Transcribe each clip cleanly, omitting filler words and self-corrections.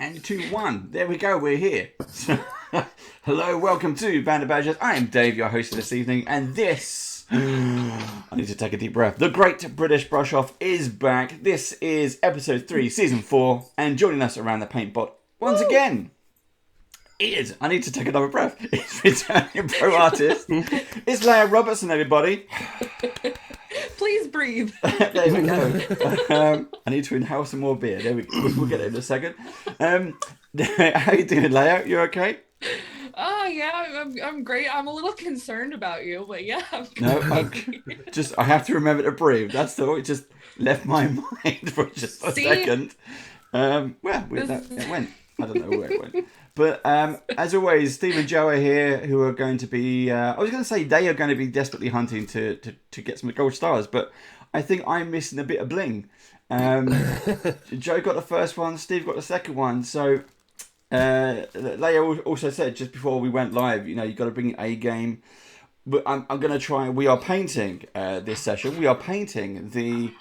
And 2, 1. There we go, we're here. So, hello, welcome to Band of Badgers. I am Dave, your host for this evening, and this... I need to take a deep breath. The Great British Brush Off is back. This is episode 3, season 4, and joining us around the paint pot once again is... I need to take another breath. It's returning pro artist. It's LEIA Robertson, everybody. Please breathe. There we go. I need to inhale some more beer. There we go. We'll get it in a second. How you doing, LEIA? You okay? Oh yeah, I'm great. I'm a little concerned about you, but yeah. I have to remember to breathe. That's all. It just left my mind for just a second. It went. I don't know where it went. But as always, Steve and Joe are here, who are going to be... I was going to say they are going to be desperately hunting to get some gold stars, but I think I'm missing a bit of bling. Joe got the first one, Steve got the second one. So LEIA also said just before we went live, you've got to bring A game. But I'm going to try... We are painting this session. We are painting the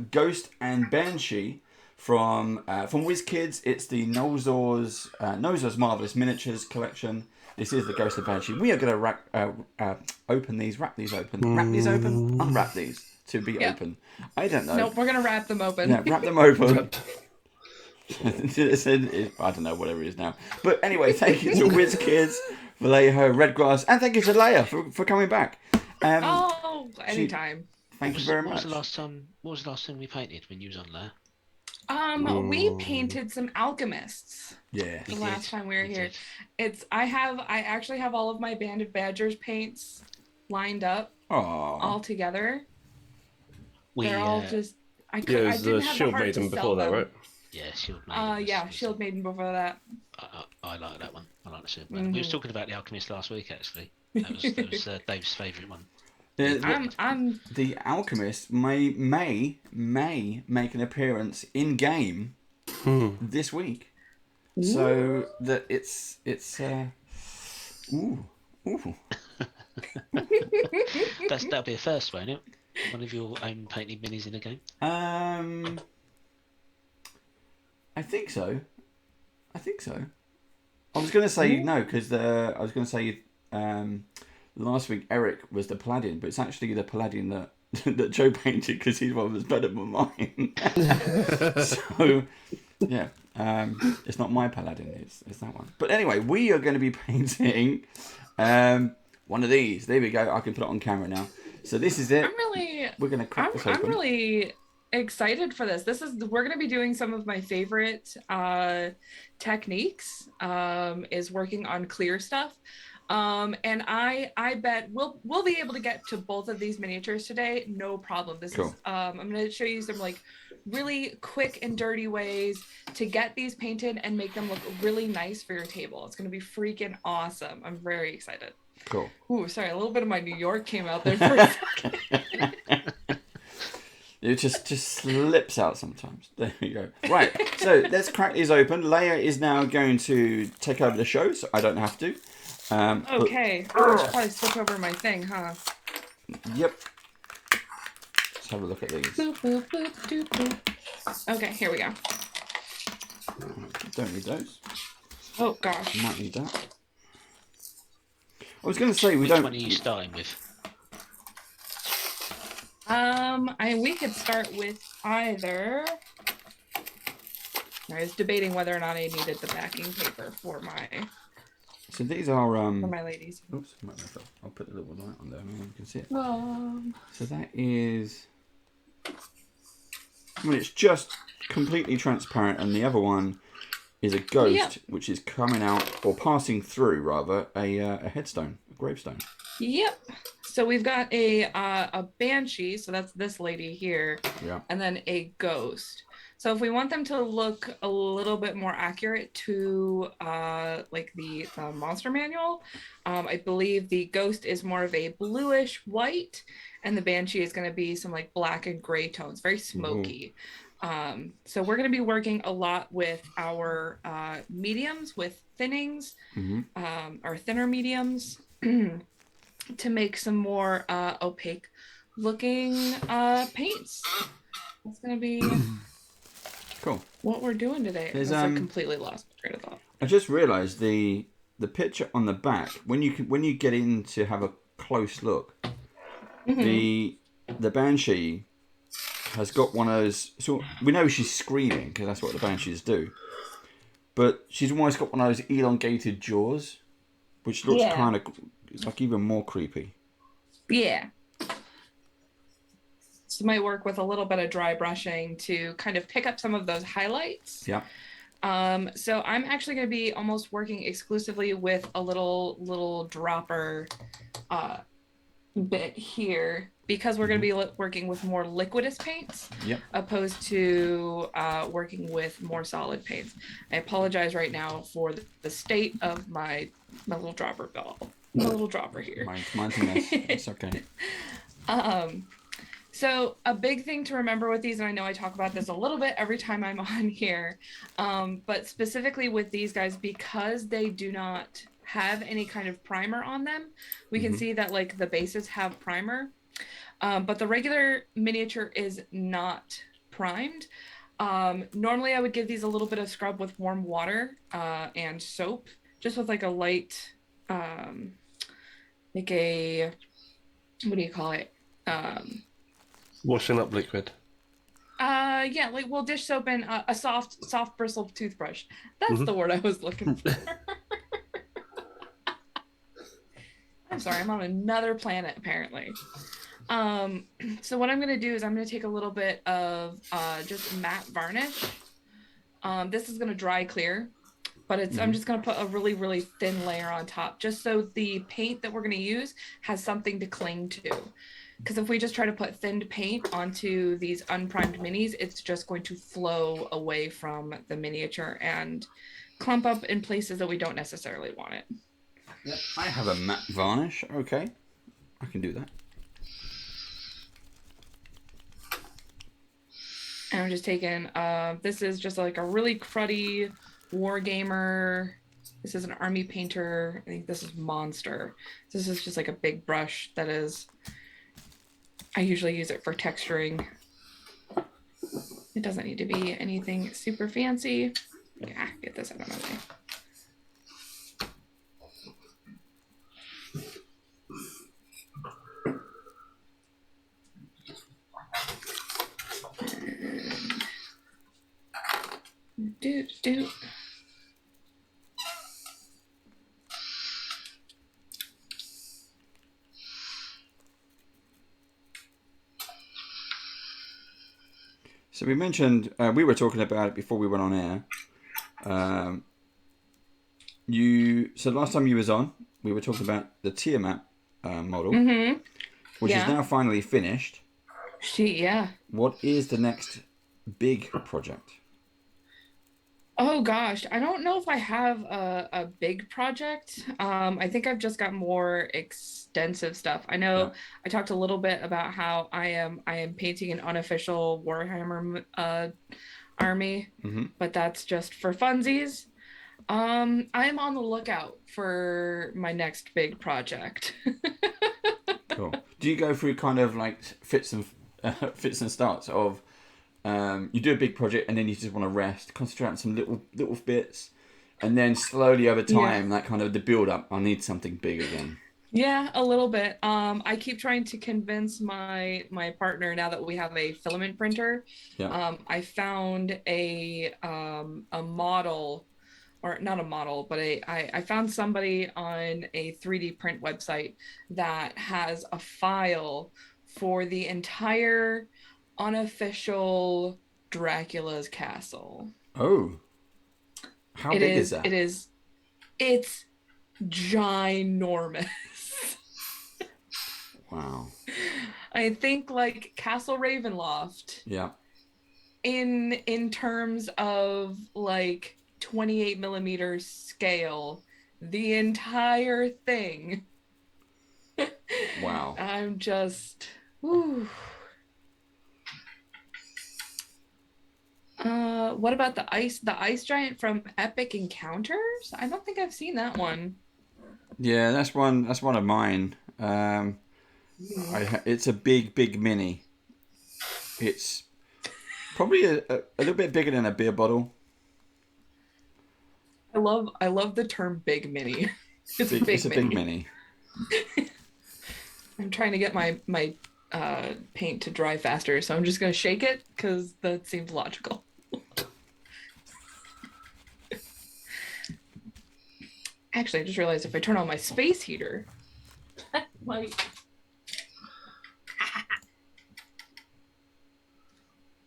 Ghost and Banshee from WizKids. It's the Nozor's Marvelous Miniatures collection. This is the Ghost of Banshee. We are going to wrap these open, unwrap these to be open. I don't know. Nope, we're going to wrap them open. Yeah, wrap them open. I don't know, whatever it is now. But anyway, thank you to WizKids, Vallejo, Redgrass, and thank you to LEIA for coming back. Anytime. Thank you very much. What was the last time we painted when you was on there? We painted some alchemists. Yeah. The last time we were here. I actually have all of my Band of Badgers paints lined up all together. They're all just... I was the Shield Maiden before that, right? Yeah, Shield Maiden. Shield Maiden before that. I like that one. I like the Shield Maiden. We were talking about the Alchemist last week, actually. That was Dave's favourite one. The Alchemist may make an appearance in game this week, so that it's ooh. That'll be a first, won't it? One of your own painted minis in a game. I think so. I was going to say no because I was going to say last week Eric was the Paladin, but it's actually the Paladin that Joe painted because his one was better than mine. So yeah, it's not my Paladin, it's that one. But anyway, we are going to be painting one of these. There we go. I can put it on camera now. So this is it. We're going to crack this open. I'm really excited for this. We're going to be doing some of my favorite techniques. Is working on clear stuff. And I bet we'll be able to get to both of these miniatures today, no problem. This is I'm going to show you some like really quick and dirty ways to get these painted and make them look really nice for your table. It's going to be freaking awesome. I'm very excited. Cool. Ooh, sorry, a little bit of my New York came out there for a second. It just slips out sometimes. There we go. Right, so let's crack these open. LEIA is now going to take over the show, so I don't have to. Okay. I should probably switch over my thing, huh? Yep. Let's have a look at these. Boop, boop, boop, doop, boop. Okay, here we go. Don't need those. Oh gosh. Might need that. I was going to say Which one are you starting with? We could start with either. I was debating whether or not I needed the backing paper for my. So these are for my ladies. Oops, I'll put the little light on there. You can see it. Oh. So that is. It's just completely transparent, and the other one is a ghost, which is coming out or passing through rather a headstone, a gravestone. Yep. So we've got a banshee, so that's this lady here, and then a ghost. So if we want them to look a little bit more accurate to like the monster manual, I believe the ghost is more of a bluish white, and the banshee is going to be some like black and gray tones, very smoky. So we're going to be working a lot with our mediums, with thinnings, or thinner mediums, to make some more opaque looking paints. It's going to be Cool. what we're doing today. I completely lost my train of thought. I just realised the picture on the back, when you get in to have a close look, the Banshee has got one of those. So we know she's screaming because that's what the Banshees do. But she's almost got one of those elongated jaws, which looks kind of like even more creepy. Yeah. So might work with a little bit of dry brushing to kind of pick up some of those highlights. Yeah. So I'm actually going to be almost working exclusively with a little dropper bit here because we're going to be working with more liquidous paints opposed to working with more solid paints. I apologize right now for the state of my little dropper ball. My little dropper here. Mine's a mess. It's okay. So a big thing to remember with these, and I know I talk about this a little bit every time I'm on here, but specifically with these guys, because they do not have any kind of primer on them, we can see that like the bases have primer, but the regular miniature is not primed. Normally I would give these a little bit of scrub with warm water and soap, just with like a light, like a, what do you call it? Washing up liquid. Yeah, like dish soap and a soft bristle toothbrush. That's the word I was looking for. I'm sorry, I'm on another planet apparently. So what I'm gonna do is I'm gonna take a little bit of just matte varnish. This is gonna dry clear, but I'm just gonna put a really, really thin layer on top, just so the paint that we're gonna use has something to cling to. Because if we just try to put thinned paint onto these unprimed minis, it's just going to flow away from the miniature and clump up in places that we don't necessarily want it. Yeah, I have a matte varnish. Okay, I can do that. And I'm just taking, this is just like a really cruddy Wargamer. This is an army painter. I think this is Monster. This is just like a big brush that is... I usually use it for texturing. It doesn't need to be anything super fancy. Yeah, get this out of my way. So we mentioned, we were talking about it before we went on air. So last time you was on, we were talking about the Tiamat model, which is now finally finished. What is the next big project? Oh gosh, I don't know if I have a big project. I think I've just got more extensive stuff. I know I talked a little bit about how I am painting an unofficial Warhammer army, but that's just for funsies. I'm on the lookout for my next big project. Cool. Do you go through kind of like fits and starts of you do a big project and then you just want to rest, concentrate on some little bits, and then slowly over time, that kind of the build up, I need something big again. Yeah, a little bit. I keep trying to convince my partner now that we have a filament printer. I found a model, or not a model, but I found somebody on a 3D print website that has a file for the entire unofficial Dracula's castle. Oh. How big is that? It's ginormous. Wow. I think like Castle Ravenloft. Yeah. In terms of like 28 millimeters scale, the entire thing. Wow. I'm just... Whew. What about the ice giant from Epic Encounters? I don't think I've seen that one. Yeah, that's one of mine. It's a big mini. It's Probably a little bit bigger than a beer bottle. I love the term big mini. It's a big mini. I'm trying to get my paint to dry faster, so I'm just gonna shake it because that seems logical. Actually, I just realized if I turn on my space heater, that might.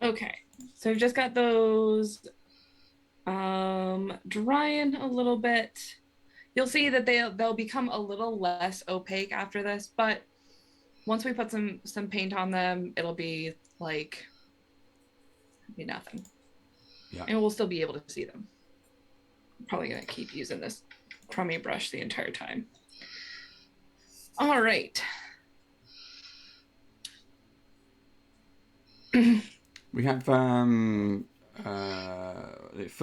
Okay, so I've just got those drying a little bit. You'll see that they'll become a little less opaque after this, but once we put some paint on them, it'll be like nothing. Yeah. And we'll still be able to see them. I'm probably gonna keep using this crummy brush the entire time. All right. We have for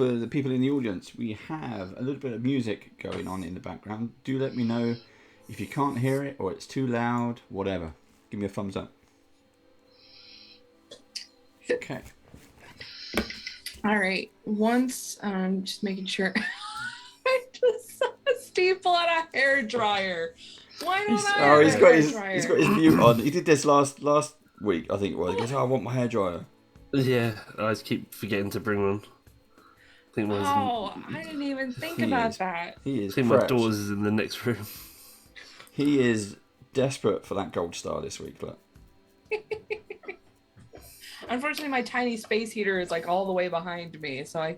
the people in the audience, we have a little bit of music going on in the background. Do let me know if you can't hear it or it's too loud, whatever. Give me a thumbs up. Okay. All right. Once I'm just making sure. I just saw Steve pull out a hair dryer. Why don't I? He's got his mute on. He did this last week, I think it was. He goes, I want my hairdryer. Yeah, I just keep forgetting to bring one. I didn't even think about that. He is. I think my daughter's is in the next room. He is desperate for that gold star this week, look. Unfortunately, my tiny space heater is like all the way behind me, so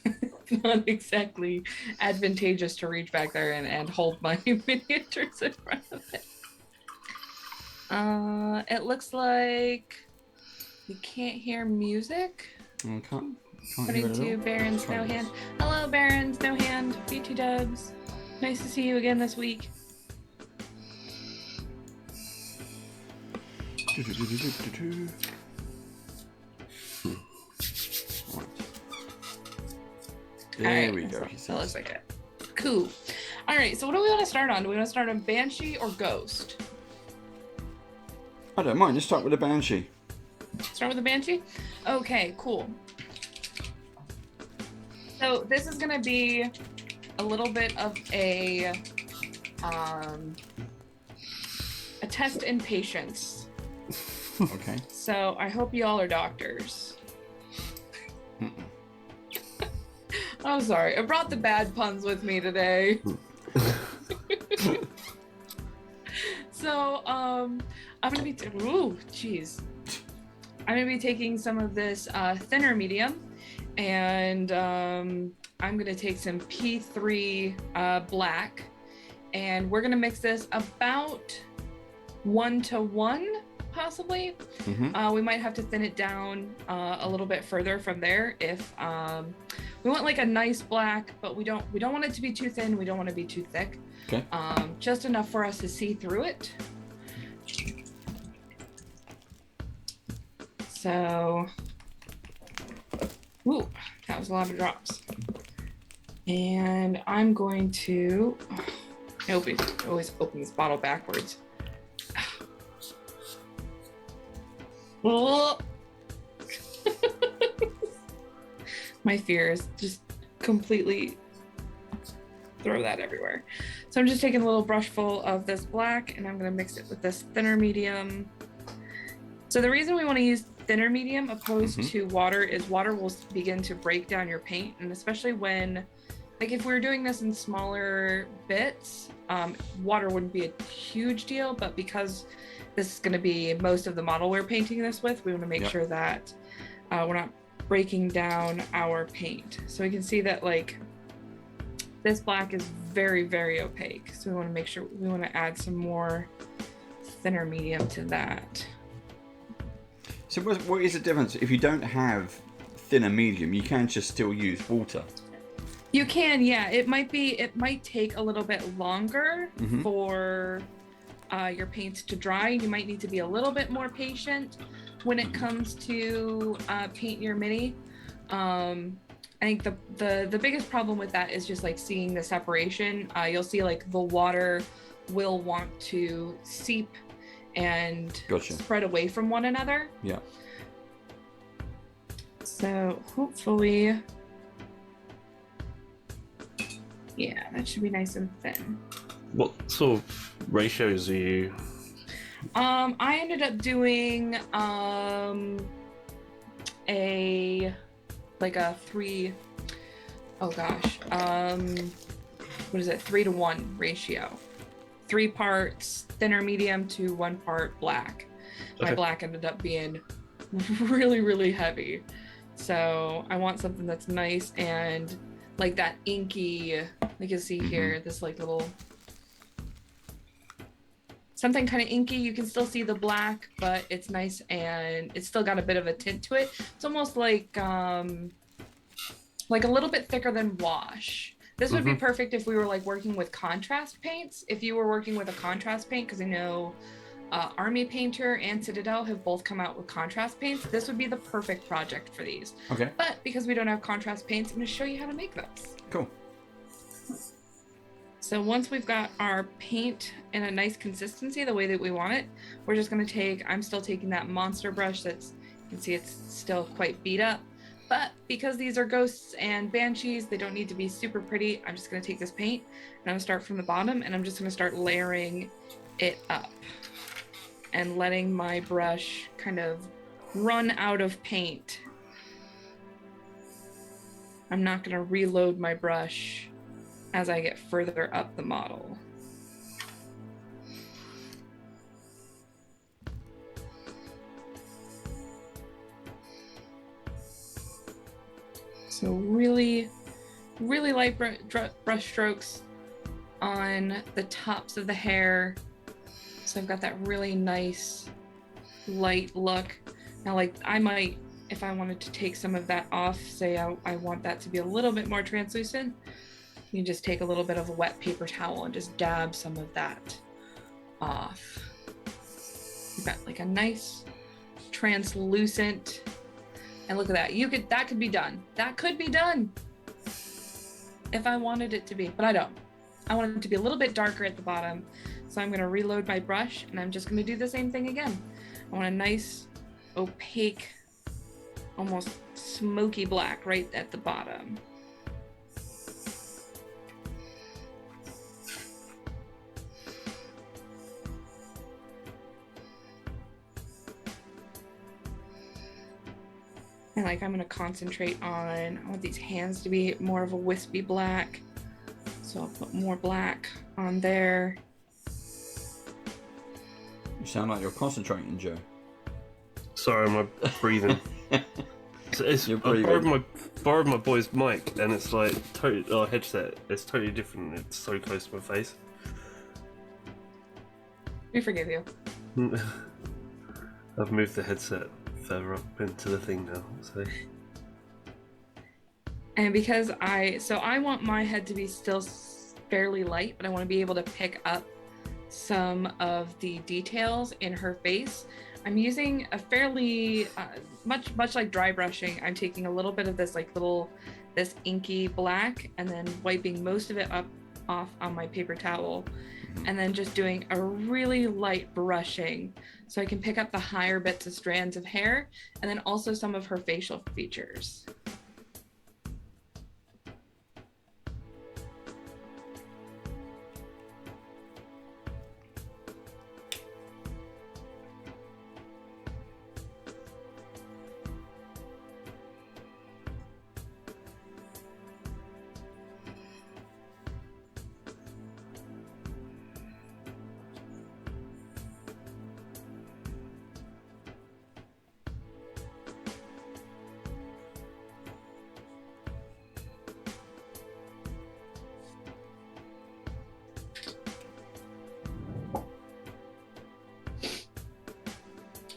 it's not exactly advantageous to reach back there and hold my miniatures in front of it. It looks like we can't hear music. Can't According to Baron Snowhand. Hello, Baron Snowhand. BT Dubs. Nice to see you again this week. There we go. That looks like it. Cool. All right, so what do we want to start on? Do we want to start on Banshee or Ghost? I don't mind. Let's start with the Banshee. Start with the Banshee? Okay, cool. So this is going to be a little bit of a test in patience. Okay. So I hope you all are doctors. I'm sorry. I brought the bad puns with me today. So I'm gonna be I'm gonna be taking some of this thinner medium, and I'm gonna take some P3 black, and we're gonna mix this about 1-to-1 possibly. We might have to thin it down a little bit further from there if we want like a nice black, but we don't want it to be too thin, we don't want to be too thick. Okay. Just enough for us to see through it. So, ooh, that was a lot of drops. And I'm going to, I always open this bottle backwards. My fears just completely throw that everywhere. So I'm just taking a little brush full of this black, and I'm going to mix it with this thinner medium. So the reason we want to use thinner medium opposed to water is water will begin to break down your paint, and especially when, like if we were doing this in smaller bits, water wouldn't be a huge deal, but because this is going to be most of the model we're painting this with, we want to make sure that we're not breaking down our paint. So we can see that like this black is very, very opaque. So we want to make sure, we want to add some more thinner medium to that. So what is the difference? If you don't have thinner medium, you can just still use water. You can, yeah. It might take a little bit longer for your paints to dry. You might need to be a little bit more patient when it comes to paint your mini. I think the biggest problem with that is just like seeing the separation. You'll see like the water will want to seep and spread away from one another. Yeah. So hopefully, yeah, that should be nice and thin. What sort of ratios are you? I ended up doing a 3, oh gosh, what is it, 3-to-1 ratio. 3 parts thinner medium to 1 part black. My Okay. black ended up being really, really heavy. So I want something that's nice and like that inky, like you see here, this like little, something kind of inky. You can still see the black, but it's nice and it's still got a bit of a tint to it. It's almost like a little bit thicker than wash. This would be perfect if we were like working with contrast paints. If you were working with a contrast paint, because I know Army Painter and Citadel have both come out with contrast paints. This would be the perfect project for these. Okay. But because we don't have contrast paints, I'm going to show you how to make those. Cool. So once we've got our paint in a nice consistency, the way that we want it, we're just going to take, I'm still taking that monster brush that's, you can see it's still quite beat up. But because these are ghosts and banshees, they don't need to be super pretty. I'm just going to take this paint and I'm going to start from the bottom and I'm just going to start layering it up and letting my brush kind of run out of paint. I'm not going to reload my brush as I get further up the model. So really, really light brush strokes on the tops of the hair. So I've got that really nice light look. Now, like I might, if I wanted to take some of that off, say I want that to be a little bit more translucent, you just take a little bit of a wet paper towel and just dab some of that off. You've got like a nice translucent, and look at that. That could be done. That could be done if I wanted it to be, but I don't. I want it to be a little bit darker at the bottom. So I'm gonna reload my brush and I'm just gonna do the same thing again. I want a nice opaque, almost smoky black right at the bottom. And like I'm gonna concentrate on, I want these hands to be more of a wispy black. So I'll put more black on there. You sound like you're concentrating, Joe. Sorry, I'm breathing. You're I borrowed my boy's mic, and it's like headset. It's totally different. It's so close to my face. We forgive you. I've moved the headset further up into the thing now. So. And because I want my head to be still fairly light, but I want to be able to pick up some of the details in her face. I'm using a fairly, much like dry brushing, I'm taking a little bit of this this inky black and then wiping most of it off on my paper towel and then just doing a really light brushing so I can pick up the higher bits of strands of hair and then also some of her facial features.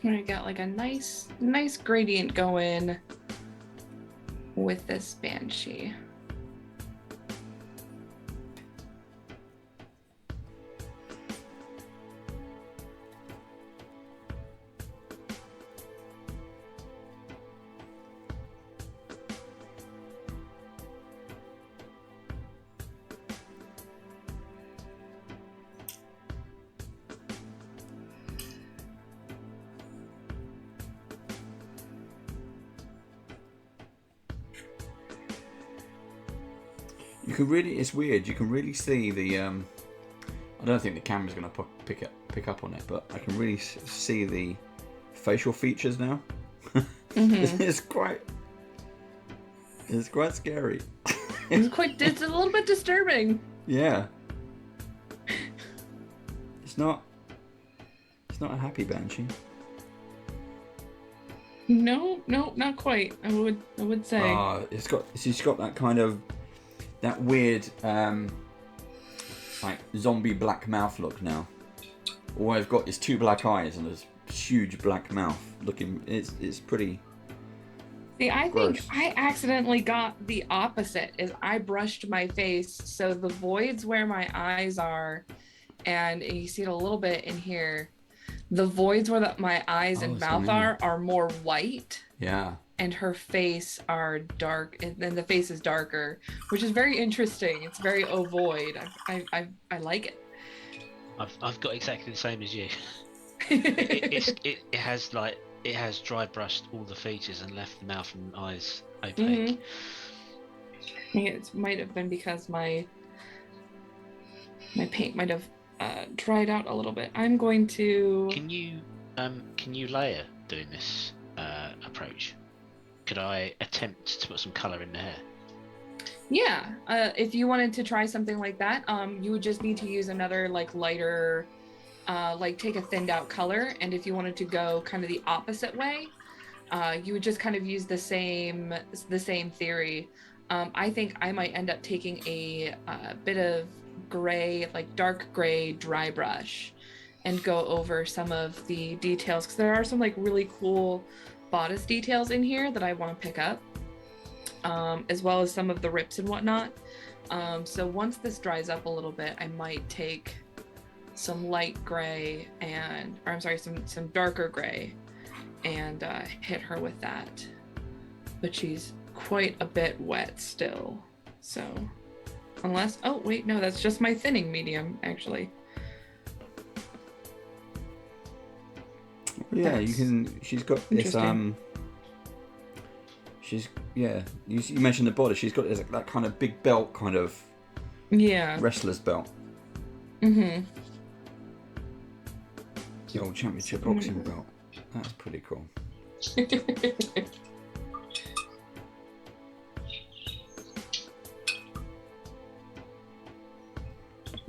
I got like a nice gradient going with this banshee. You can really, it's weird. You can really see the. I don't think the camera's going to pick up on it, but I can really see the facial features now. Mm-hmm. It's quite scary. It's a little bit disturbing. Yeah. It's not a happy banshee. No, not quite. I would say. She's got that kind of that weird like zombie black mouth look now. All I've got is two black eyes and this huge black mouth looking. It's pretty. See, I gross. think I accidentally got the opposite. Is I brushed my face, so the voids where my eyes are, and you see it a little bit in here. The voids where my eyes and mouth are more white. Yeah. And her face are dark, and then the face is darker, which is very interesting. It's very ovoid. I like it. I've got exactly the same as you. it has dry brushed all the features and left the mouth and eyes opaque. Mm-hmm. I think it might have been because my paint might have dried out a little bit. I'm going to. Can you LEIA doing this approach? Could I attempt to put some colour in the hair? Yeah, if you wanted to try something like that, you would just need to use another like lighter, like take a thinned out color. And if you wanted to go kind of the opposite way, you would just kind of use the same theory. I think I might end up taking a bit of gray, like dark gray dry brush, and go over some of the details, because there are some like really cool bodice details in here that I want to pick up, as well as some of the rips and whatnot. So once this dries up a little bit, I might take some light gray some darker gray and hit her with that. But she's quite a bit wet still, so unless, oh wait, no, that's just my thinning medium actually. Yeah, you can. She's got this. You mentioned the body. She's got this, that kind of big belt, kind of. Yeah. Wrestler's belt. Mm-hmm. The old championship boxing belt. That's pretty cool.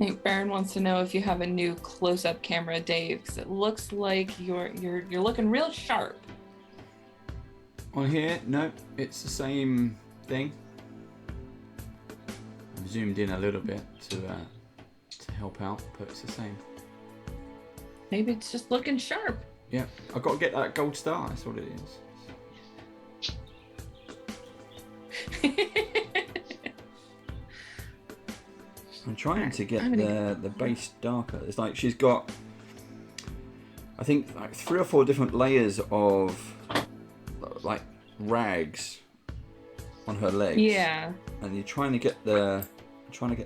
I think Baron wants to know if you have a new close-up camera, Dave, because it looks like you're looking real sharp. On here, no, it's the same thing. I've zoomed in a little bit to help out, but it's the same. Maybe it's just looking sharp. Yeah, I've got to get that gold star. That's what it is. I'm trying to get the base darker. It's like she's got, I think, like 3 or 4 different layers of like rags on her legs. Yeah. And you're trying to get the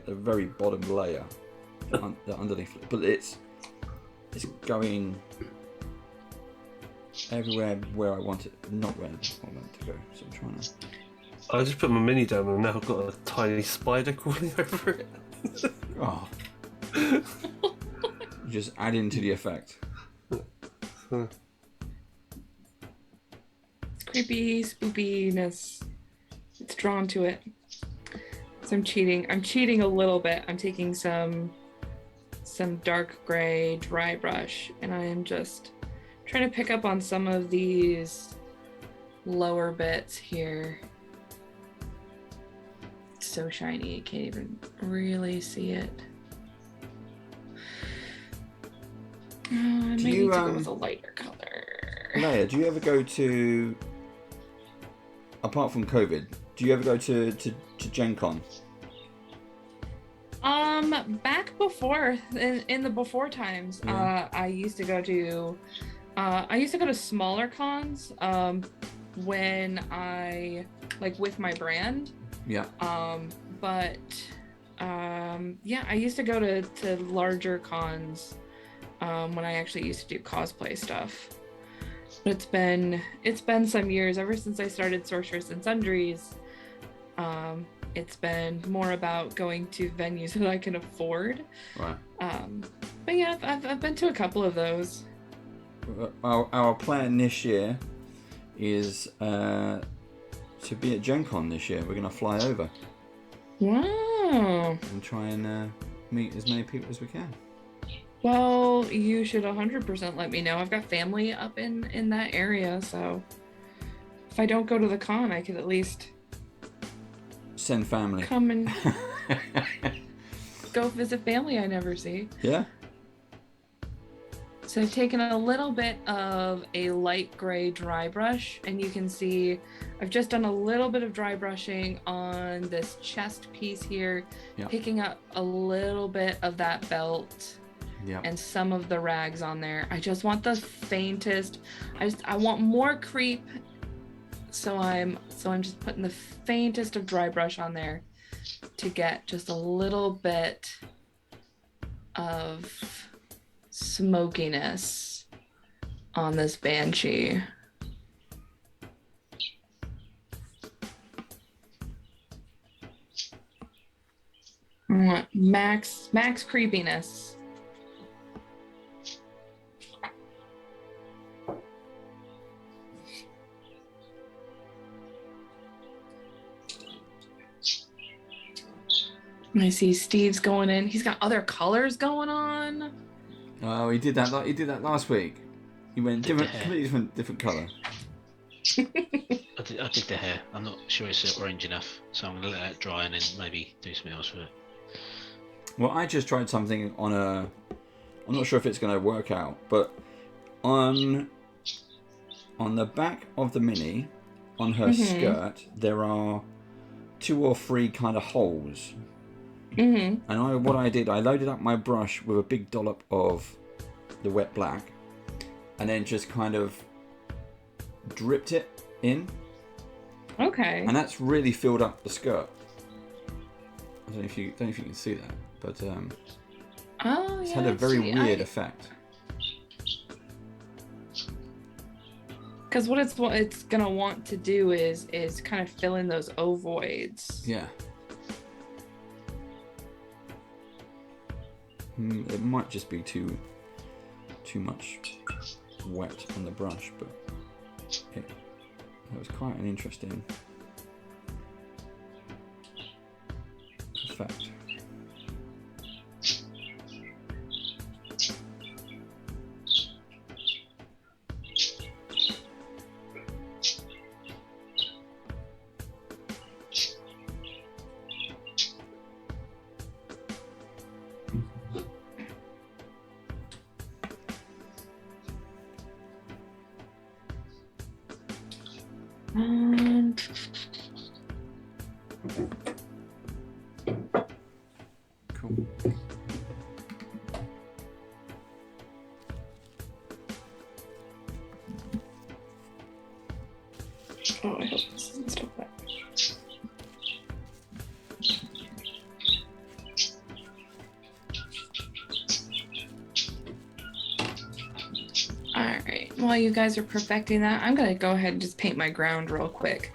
very bottom layer, the underneath, but it's going everywhere where I want it, not where I want it to go. So I'm trying to. I just put my mini down and now I've got a tiny spider crawling over it. Oh. Just add into the effect. It's creepy spoopiness. It's drawn to it. So I'm cheating. I'm cheating a little bit. I'm taking some dark gray dry brush, and I am just trying to pick up on some of these lower bits here. It's so shiny, you can't even really see it. I might need to go with a lighter color. LEIA, do you ever go to, apart from COVID, do you ever go to Gen Con? Back before, in the before times, Yeah. I used to go to smaller cons, when I, like, with my brand. Yeah. Yeah, I used to go to larger cons, when I actually used to do cosplay stuff. But it's been some years, ever since I started Sorcerers and Sundries. it's been more about going to venues that I can afford. Right. But yeah, I've been to a couple of those. Our plan this year is to be at Gen Con this year. We're going to fly over. Wow. And try and meet as many people as we can. Well, you should 100% let me know. I've got family up in that area, so if I don't go to the con, I could at least send family. Come and go visit family I never see. Yeah. So I've taken a little bit of a light gray dry brush, and you can see I've just done a little bit of dry brushing on this chest piece here, picking up a little bit of that belt and some of the rags on there. I just want the faintest, I want more creep, so I'm just putting the faintest of dry brush on there to get just a little bit of smokiness on this banshee. I want max creepiness. I see Steve's going in. He's got other colors going on. Oh, he did that. He did that last week. He went completely different colour. I did the hair. I'm not sure it's orange enough, so I'm gonna let that dry and then maybe do something else with it. Well, I just tried something on a. I'm not sure if it's going to work out, but on the back of the Mini, on her skirt, there are 2 or 3 kind of holes. And what I did, I loaded up my brush with a big dollop of the wet black, and then just kind of dripped it in. Okay. And that's really filled up the skirt. I don't know if you can see that, but it's had a very weird effect. Because what it's gonna want to do is kind of fill in those ovoids. Yeah. It might just be too much wet on the brush, but it was quite an interesting effect. Cool. Oh, I hope this doesn't stop that. Alright, while you guys are perfecting that, I'm gonna go ahead and just paint my ground real quick.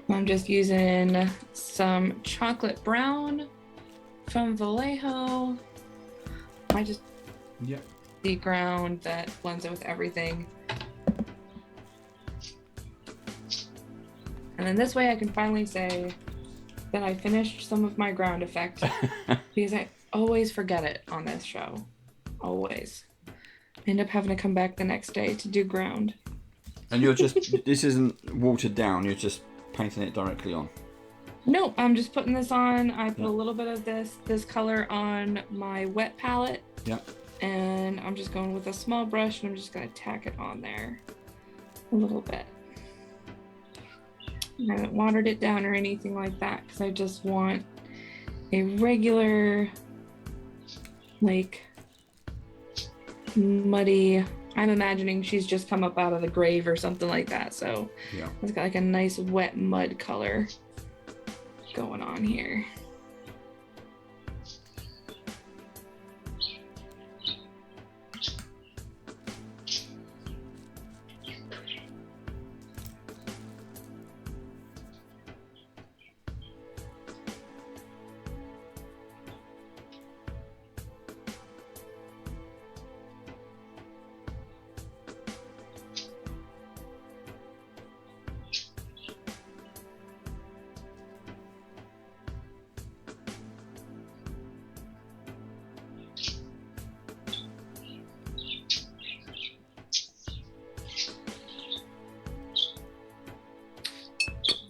I'm just using some chocolate brown from Vallejo. I just the ground that blends it with everything. And then this way I can finally say that I finished some of my ground effect because I always forget it on this show. Always. I end up having to come back the next day to do ground. And you're just, this isn't watered down, you're just painting it directly on. No, I'm just putting this on. I put a little bit of this color on my wet palette. Yep. And I'm just going with a small brush and I'm just going to tack it on there a little bit. I haven't watered it down or anything like that because I just want a regular, like, muddy. I'm imagining she's just come up out of the grave or something like that. So it's got like a nice wet mud color going on here.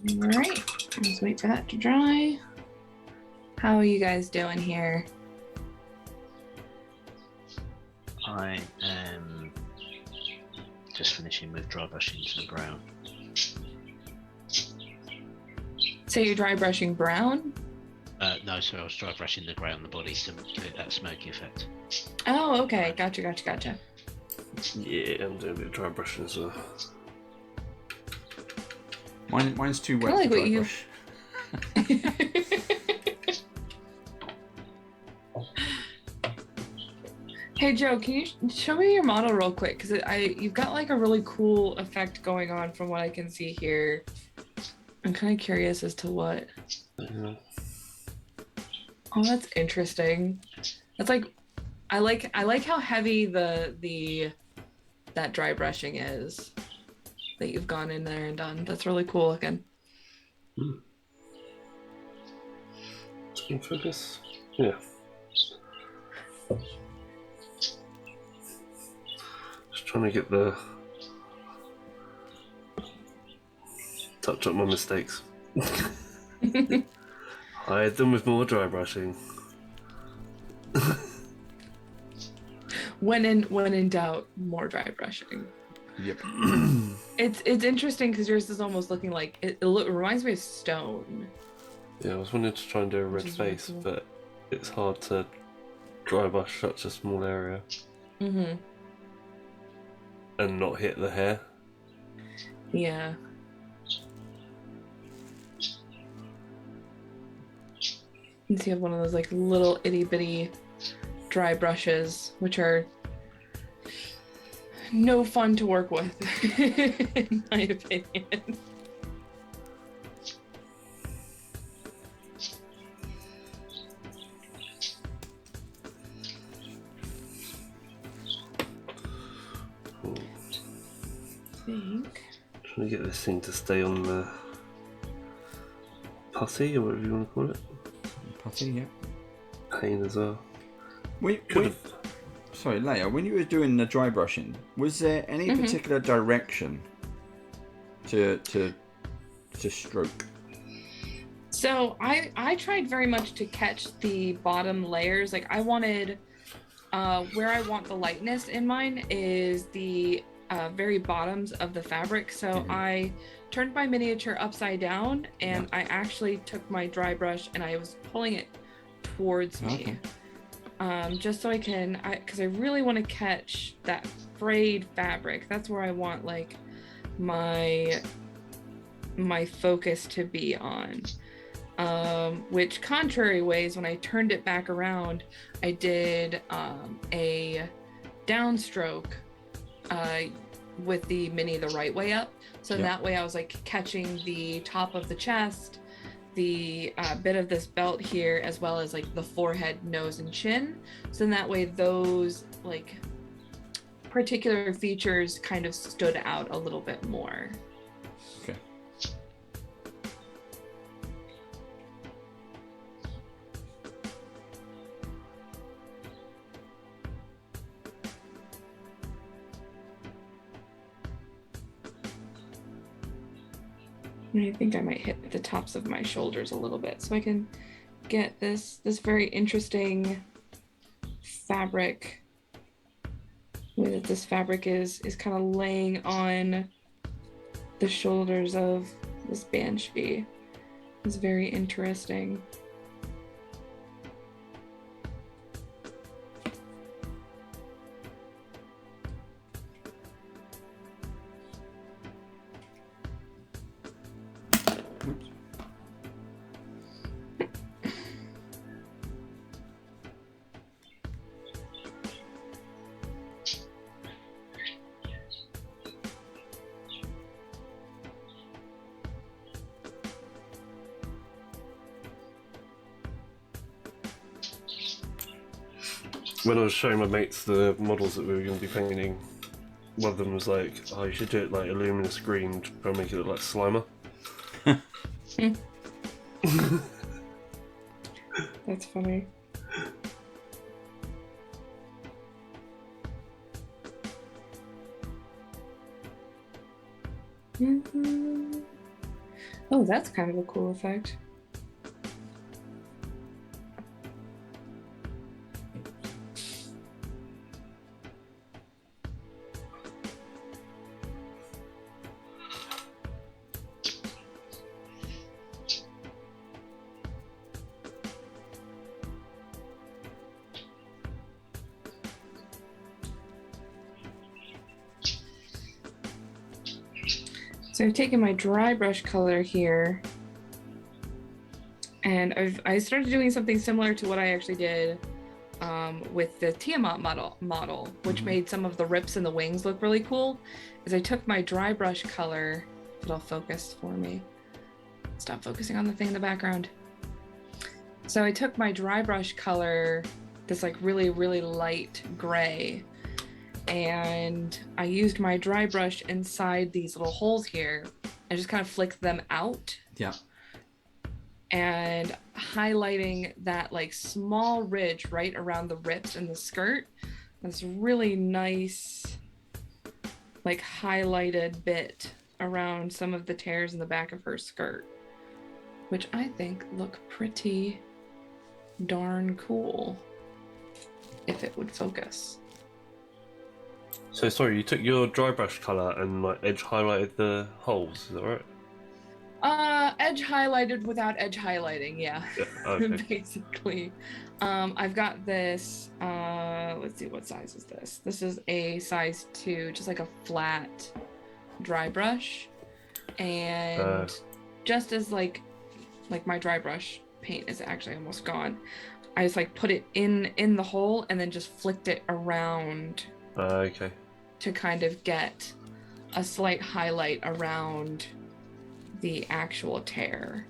All right, let's wait for that to dry. How are you guys doing here? I am just finishing with dry brushing to the brown. So you're dry brushing brown? No, sorry, I was dry brushing the grey on the body to give it that smoky effect. Oh, okay. Gotcha. Yeah, I'm doing a bit of dry brushing as well. Mine's too wet Kinda to like dry what brush. Hey Joe, can you show me your model real quick? Because you've got like a really cool effect going on from what I can see here. I'm kind of curious as to what. Yeah. Oh, that's interesting. That's like, I like how heavy that dry brushing is that you've gone in there and done. That's really cool looking. Can you focus? Yeah. Just trying to get the touch up my mistakes. Hide them with more dry brushing. When in doubt, more dry brushing. Yep. It's interesting because yours is almost looking like it reminds me of stone. Yeah, I was wanting to try and do a red Which is really face, cool. but it's hard to dry brush such a small area Mm-hmm. and not hit the hair. Yeah. And so you have one of those like little itty bitty dry brushes, which are no fun to work with, in my opinion. Cool. I think. Trying to get this thing to stay on the putty or whatever you want to call it. Putty, yeah. Pain as well. Sorry, Leia, when you were doing the dry brushing, was there any particular direction to stroke? So I tried very much to catch the bottom layers. Like I wanted, where I want the lightness in mine is the very bottoms of the fabric. So I turned my miniature upside down and I actually took my dry brush and I was pulling it towards me. Just so I can, because I really want to catch that frayed fabric. That's where I want like my focus to be on. Which contrary ways, when I turned it back around, I did a downstroke with the mini the right way up. So that way I was like catching the top of the chest, the bit of this belt here, as well as like the forehead, nose, and chin. So in that way, those like particular features kind of stood out a little bit more. Okay. I think I might hit the tops of my shoulders a little bit so I can get this very interesting fabric. The way that this fabric is kind of laying on the shoulders of this banshee. It's very interesting. When I was showing my mates the models that we were going to be painting, one of them was like, "Oh, you should do it like a luminous green to try and make it look like Slimer." That's funny. Oh, that's kind of a cool effect. So I've taken my dry brush color here, and I started doing something similar to what I actually did with the Tiamat model, which made some of the rips in the wings look really cool. Is I took my dry brush color, it'll focus for me. Stop focusing on the thing in the background. So I took my dry brush color, this like really, really light gray, and I used my dry brush inside these little holes here and just kind of flicked them out. Yeah. And highlighting that like small ridge right around the rips in the skirt. This really nice like highlighted bit around some of the tears in the back of her skirt, which I think look pretty darn cool if it would focus. So sorry, you took your dry brush colour and like edge highlighted the holes, is that right? Edge highlighted without edge highlighting, yeah. Okay. Basically. I've got this, let's see, what size is this? This is a size 2, just like a flat dry brush. And just as like my dry brush paint is actually almost gone, I just like put it in the hole and then just flicked it around. Okay. To kind of get a slight highlight around the actual tear.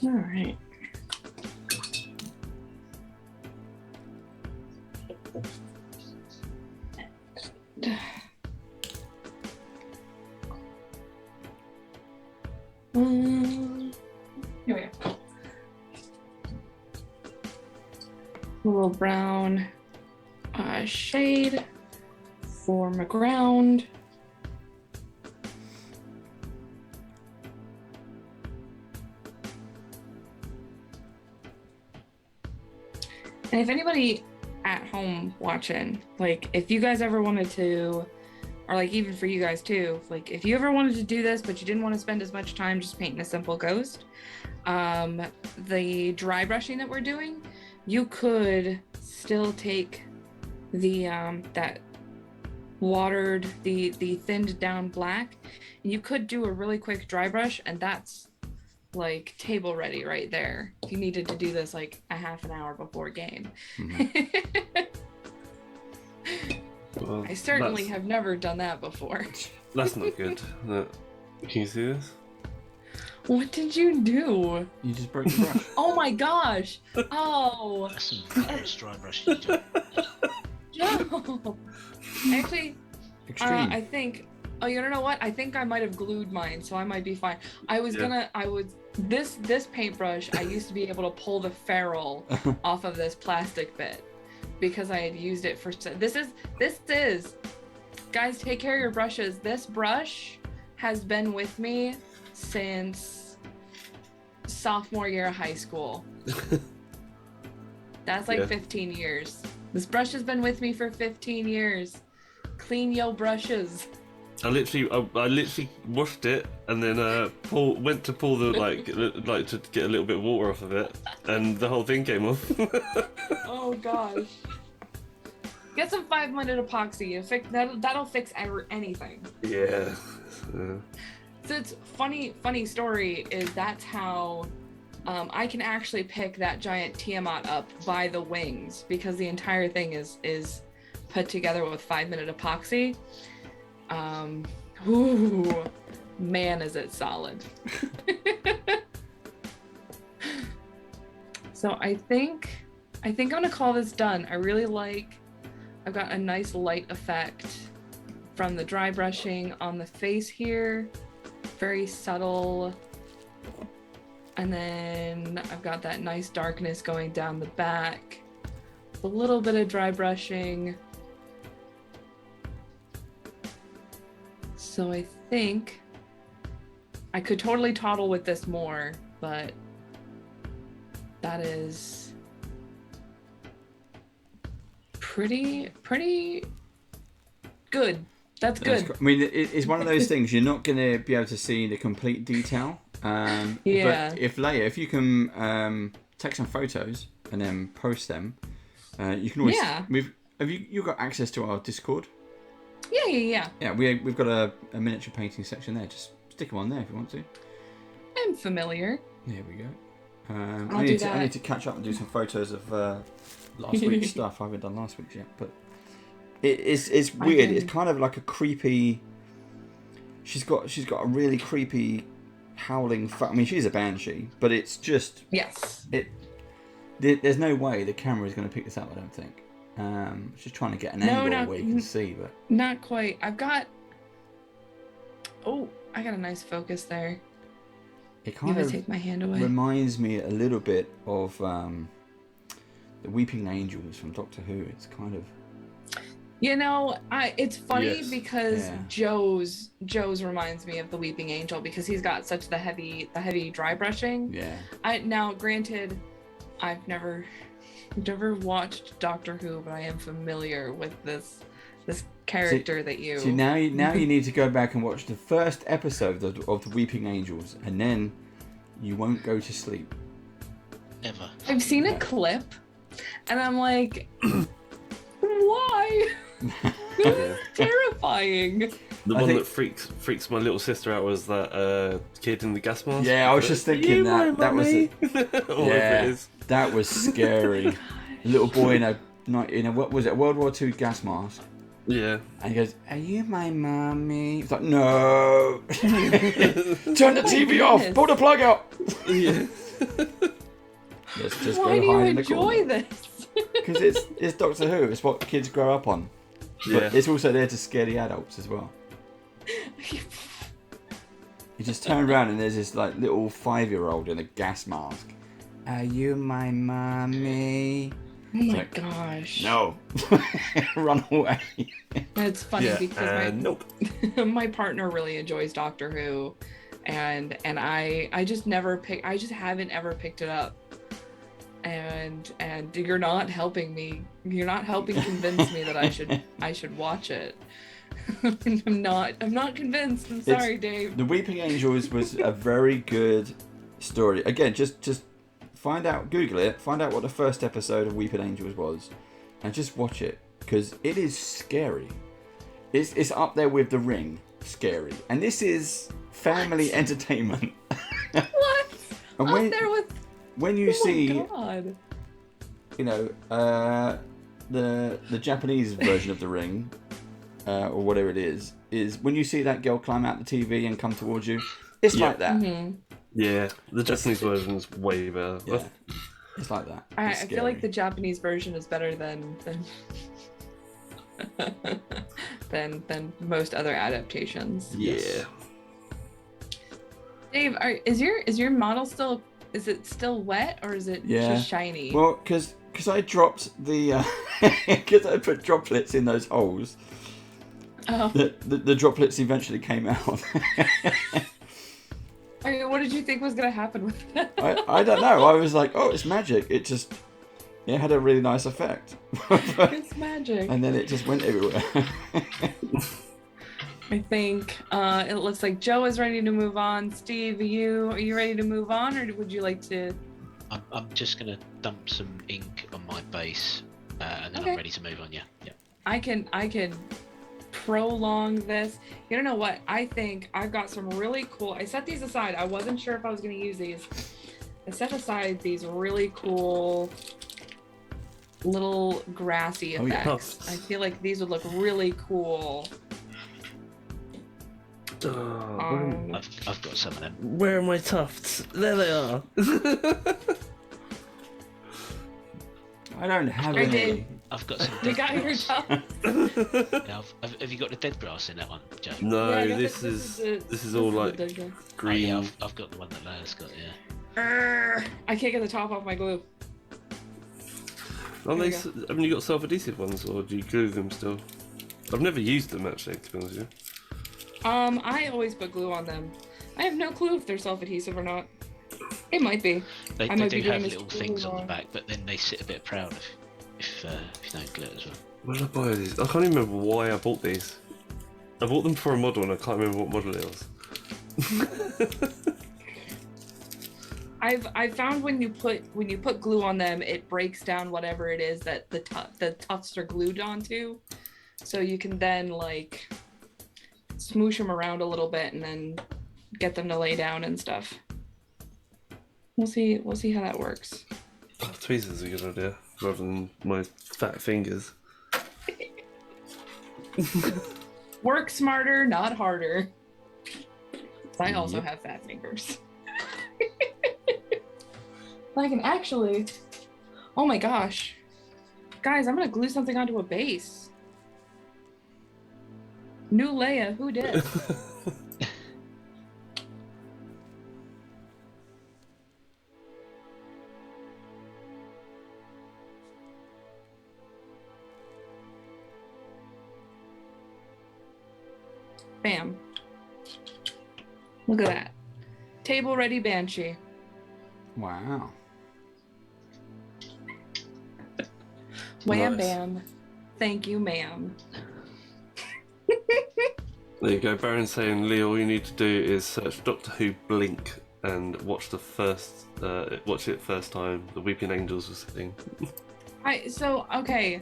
All right. Here we go. A little brown shade for my ground. And if anybody at home watching, like if you guys ever wanted to, or like even for you guys too, like if you ever wanted to do this but you didn't want to spend as much time just painting a simple ghost, the dry brushing that we're doing, you could still take the that watered, the thinned down black, and you could do a really quick dry brush, and that's like table ready right there if you needed to do this like a half an hour before game. Well, I certainly have never done that before. That's not good. Can you see this? What did you do? You just broke the brush. Oh my gosh. Oh. That's some vigorous dry brushing. No. Actually, Extreme. I think, oh, you don't know what? I think I might have glued mine, so I might be fine. This paintbrush, I used to be able to pull the ferrule off of this plastic bit because I had used it for, this is, guys, take care of your brushes. This brush has been with me since sophomore year of high school. That's like 15 years. This brush has been with me for 15 years. Clean your brushes. I literally washed it and then went to pull the like to get a little bit of water off of it, and the whole thing came off. Oh gosh. Get some 5-minute epoxy. That'll fix anything. Yeah. So it's funny story is that's how I can actually pick that giant Tiamat up by the wings, because the entire thing is put together with 5-minute epoxy. Ooh, man, is it solid. So I think I'm gonna call this done. I've got a nice light effect from the dry brushing on the face here, very subtle. And then I've got that nice darkness going down the back, a little bit of dry brushing. So I think I could totally toddle with this more, but that is pretty good. That's good. I mean, it's one of those things, you're not going to be able to see the complete detail. Yeah. But if LEIA, if you can take some photos and then post them, you can always... Yeah. Have you got access to our Discord? Yeah. Yeah, we've got a miniature painting section there. Just stick them on there if you want to. I'm familiar. There we go. I'll I do need that. to catch up and do some photos of last week's stuff. I haven't done last week's yet, but it's weird. It's kind of like a creepy. She's got a really creepy howling. I mean, she's a banshee, but it's just Yes. There's no way the camera is going to pick this up. I don't think. Just trying to get an angle where you can see, but not quite. I got a nice focus there. it kind of take my hand away. reminds me a little bit of the Weeping Angels from Doctor Who. It's kind of it's funny Yes. because Yeah. Joe's reminds me of the Weeping Angel because he's got such the heavy dry brushing. yeah. Now granted, I've never watched Doctor Who, but I am familiar with this character that you. See, now you need to go back and watch the first episode of the Weeping Angels, and then you won't go to sleep. Ever. I've seen a clip, and I'm like, why? This is terrifying. The I one think- that freaks my little sister out was that kid in the gas mask. Yeah, I was just thinking that was Whatever it is. that was scary. A little boy in a what was it, a World War II gas mask, Yeah. and he goes, "Are you my mommy?" It's like, no. Turn the TV off. goodness. Pull the plug out. Yeah. Let's just Why go do you hide in the enjoy corner. this? Because it's Doctor Who. It's what kids grow up on. But Yeah. it's also there to scare the adults as well. You just turn around and there's this like little 5-year-old in a gas mask. Are you my mommy? Oh my like, gosh. No. Run away. That's funny Yeah. because Nope. my partner really enjoys Doctor Who, and I just haven't ever picked it up. And you're not helping me. You're not helping convince me that I should watch it. I'm not convinced. I'm sorry, Dave. The Weeping Angels was a very good story. Again, just find out, Google it, find out what the first episode of Weeping Angels was, and just watch it, because it is scary. It's up there with The Ring, scary. And this is family entertainment. What? And Up there with. when you see, God. the Japanese version of The Ring, or whatever it is when you see that girl climb out the TV and come towards you, it's Yeah. like that. Mm-hmm. Yeah. The Japanese version's way better. Yeah, it's like that. I It's feel like scary. the Japanese version is better than than most other adaptations. Yes. Dave, is your model still? Is it still wet or is it Yeah. just shiny? Well, because I dropped the because I put droplets in those holes. Oh. The droplets eventually came out. I mean, what did you think was gonna happen with that? I don't know. I was like, oh, it's magic. It just it had a really nice effect. It's magic. And then it just went everywhere. I think it looks like Joe is ready to move on. Steve, are you ready to move on, or would you like to? I'm just gonna dump some ink on my base, and then Okay. I'm ready to move on. Yeah. I can prolong this. You don't know what? I think I've got some really cool. I set these aside. I wasn't sure if I was going to use these. I set aside these really cool little grassy Oh, yeah. effects. I feel like these would look really cool. I've got some of them. Where are my tufts? There they are. I don't have I any. did. I've got some. We dead got your grass. top. Now, have you got the dead grass in that one, Joe? No, Yeah, I got this is all like the dead Oh, green. yeah, I've got the one that Leia's got. Yeah. grass. I can't get the top off my glue. Are they? There Haven't you got self-adhesive ones, or do you glue them still? I've never used them actually, to be honest with you. I always put glue on them. I have no clue if they're self-adhesive or not. It might be. They I might do be doing have this little too things on the wrong. back, but then they sit a bit proud if you don't glue it as well. Where did I buy these? I can't even remember why I bought these. I bought them for a model, and I can't remember what model it was. I've found when you put glue on them, it breaks down whatever it is that the tufts are glued onto, so you can then like smoosh them around a little bit and then get them to lay down and stuff. We'll see how that works. Oh, tweezers are a good idea, rather than my fat fingers. Work smarter, not harder. I also Yep. have fat fingers. I can actually. Oh my gosh. Guys, I'm gonna glue something onto a base. New Leia, who did? Bam. Look at that. Table ready Banshee. Wow. Wham Nice. bam. Thank you, ma'am. There you go. Baron's saying, Lee, all you need to do is search Doctor Who Blink and watch the first, watch it first time. The Weeping Angels was sitting. Okay.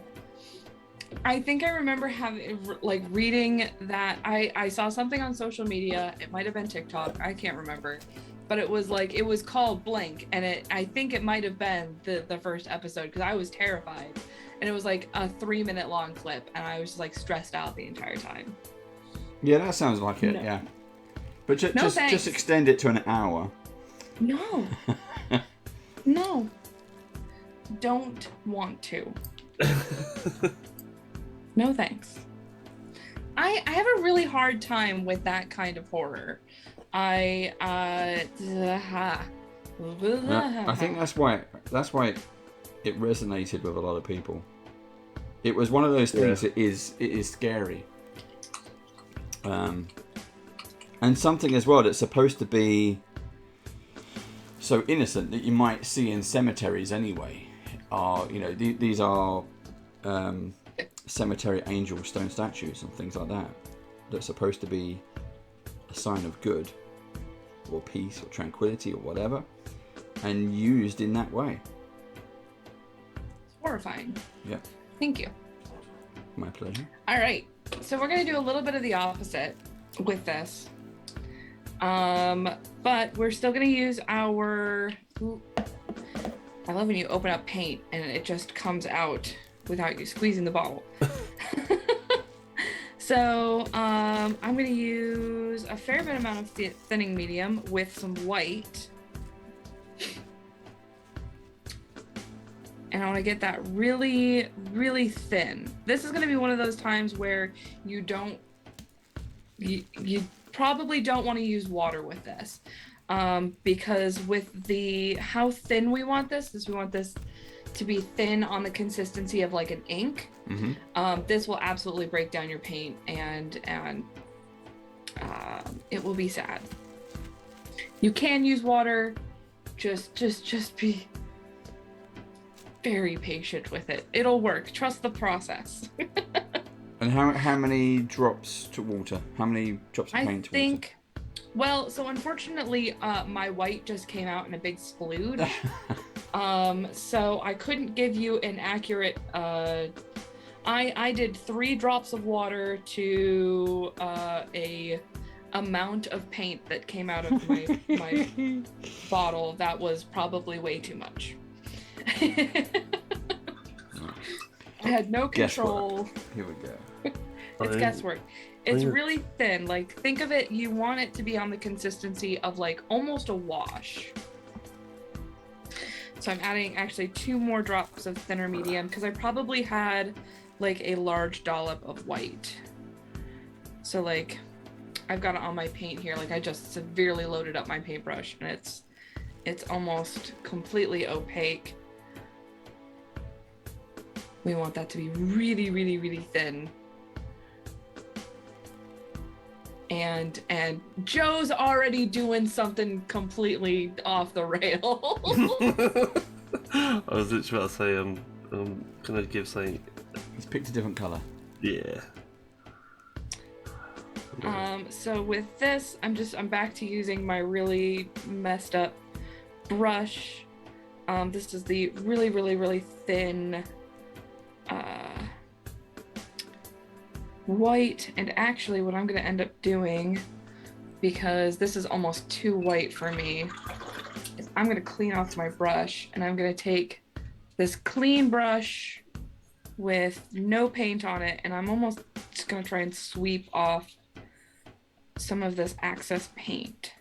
I think I remember having like reading that I saw something on social media. It might have been TikTok. I can't remember, but it was called Blink, and I think it might have been the first episode because I was terrified, and it was like a 3-minute long clip, and I was just like stressed out the entire time. Yeah, that sounds like it. No. Yeah. But No, just thanks. extend it to an hour. No. No. Don't want to. No thanks. I have a really hard time with that kind of horror. I think that's why it resonated with a lot of people. It was one of those things. Yeah. It is scary. And something as well that's supposed to be so innocent that you might see in cemeteries anyway. These are cemetery angel stone statues and things like that. That's supposed to be a sign of good, or peace, or tranquility, or whatever, and used in that way. horrifying. Yeah, Thank you. my pleasure. All right, so we're gonna do a little bit of the opposite with this, but we're still gonna use our. Ooh, I love when you open up paint and it just comes out without you squeezing the bottle. So I'm gonna use a fair bit amount of thinning medium with some white. And I want to get that really, really thin. This is going to be one of those times where you probably don't want to use water with this, because with how thin we want this we want this to be thin on the consistency of like an ink. Mm-hmm. This will absolutely break down your paint, and it will be sad. You can use water. Just be. very patient with it. It'll work. Trust the process. And how many drops to water? How many drops of paint to water? Well, so unfortunately, my white just came out in a big splooge. So I couldn't give you an accurate. I did 3 drops of water to a amount of paint that came out of my bottle. That was probably way too much. I had no control. Guesswork. Here we go. It's guesswork. It's really thin. Like, think of it, you want it to be on the consistency of like almost a wash. So I'm adding actually 2 more drops of thinner medium because I probably had like a large dollop of white. So like I've got it on my paint here. Like I just severely loaded up my paintbrush and it's almost completely opaque. We want that to be really, really, really thin. And Joe's already doing something completely off the rail. I was literally about to say, can I give something? He's picked a different colour. Yeah. So with this, I'm back to using my really messed up brush. This is the really, really, really thin white, and actually what I'm going to end up doing, because this is almost too white for me, is I'm going to clean off my brush, and I'm going to take this clean brush with no paint on it, and I'm almost just going to try and sweep off some of this excess paint.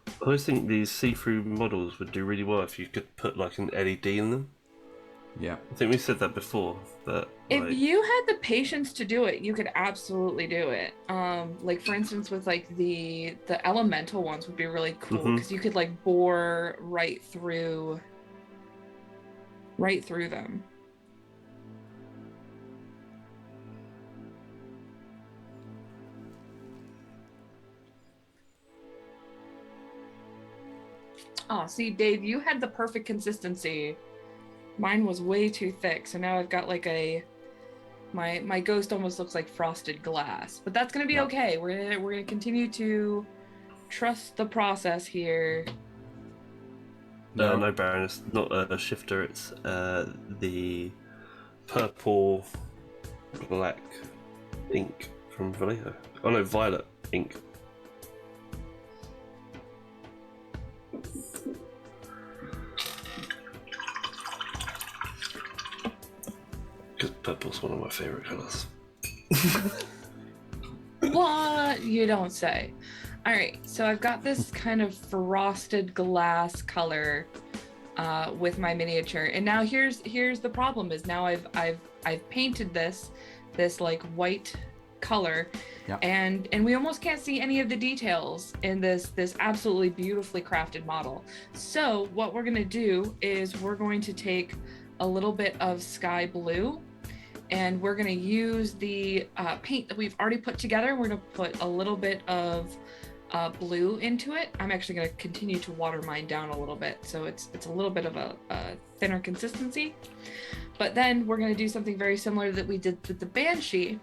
I always think these see-through models would do really well if you could put like an LED in them. Yeah. I think we said that before, but if you had the patience to do it, you could absolutely do it. Like for instance, with like the elemental ones would be really cool because you could like bore right through them. Oh, see, Dave, you had the perfect consistency. Mine was way too thick, so now I've got like my ghost almost looks like frosted glass. But that's gonna be okay. We're gonna continue to trust the process here. No, Baron, it's not a shifter. It's the purple black ink from Vallejo. Oh no, violet ink. Because purple's one of my favourite colours. What? You don't say. All right, so I've got this kind of frosted glass color with my miniature, and now here's the problem: is now I've painted this like white color, and we almost can't see any of the details in this absolutely beautifully crafted model. So what we're gonna do is we're going to take a little bit of sky blue, and we're going to use the paint that we've already put together. We're going to put a little bit of blue into it. I'm actually going to continue to water mine down a little bit, so it's a little bit of a thinner consistency. But then we're going to do something very similar that we did with the Banshee,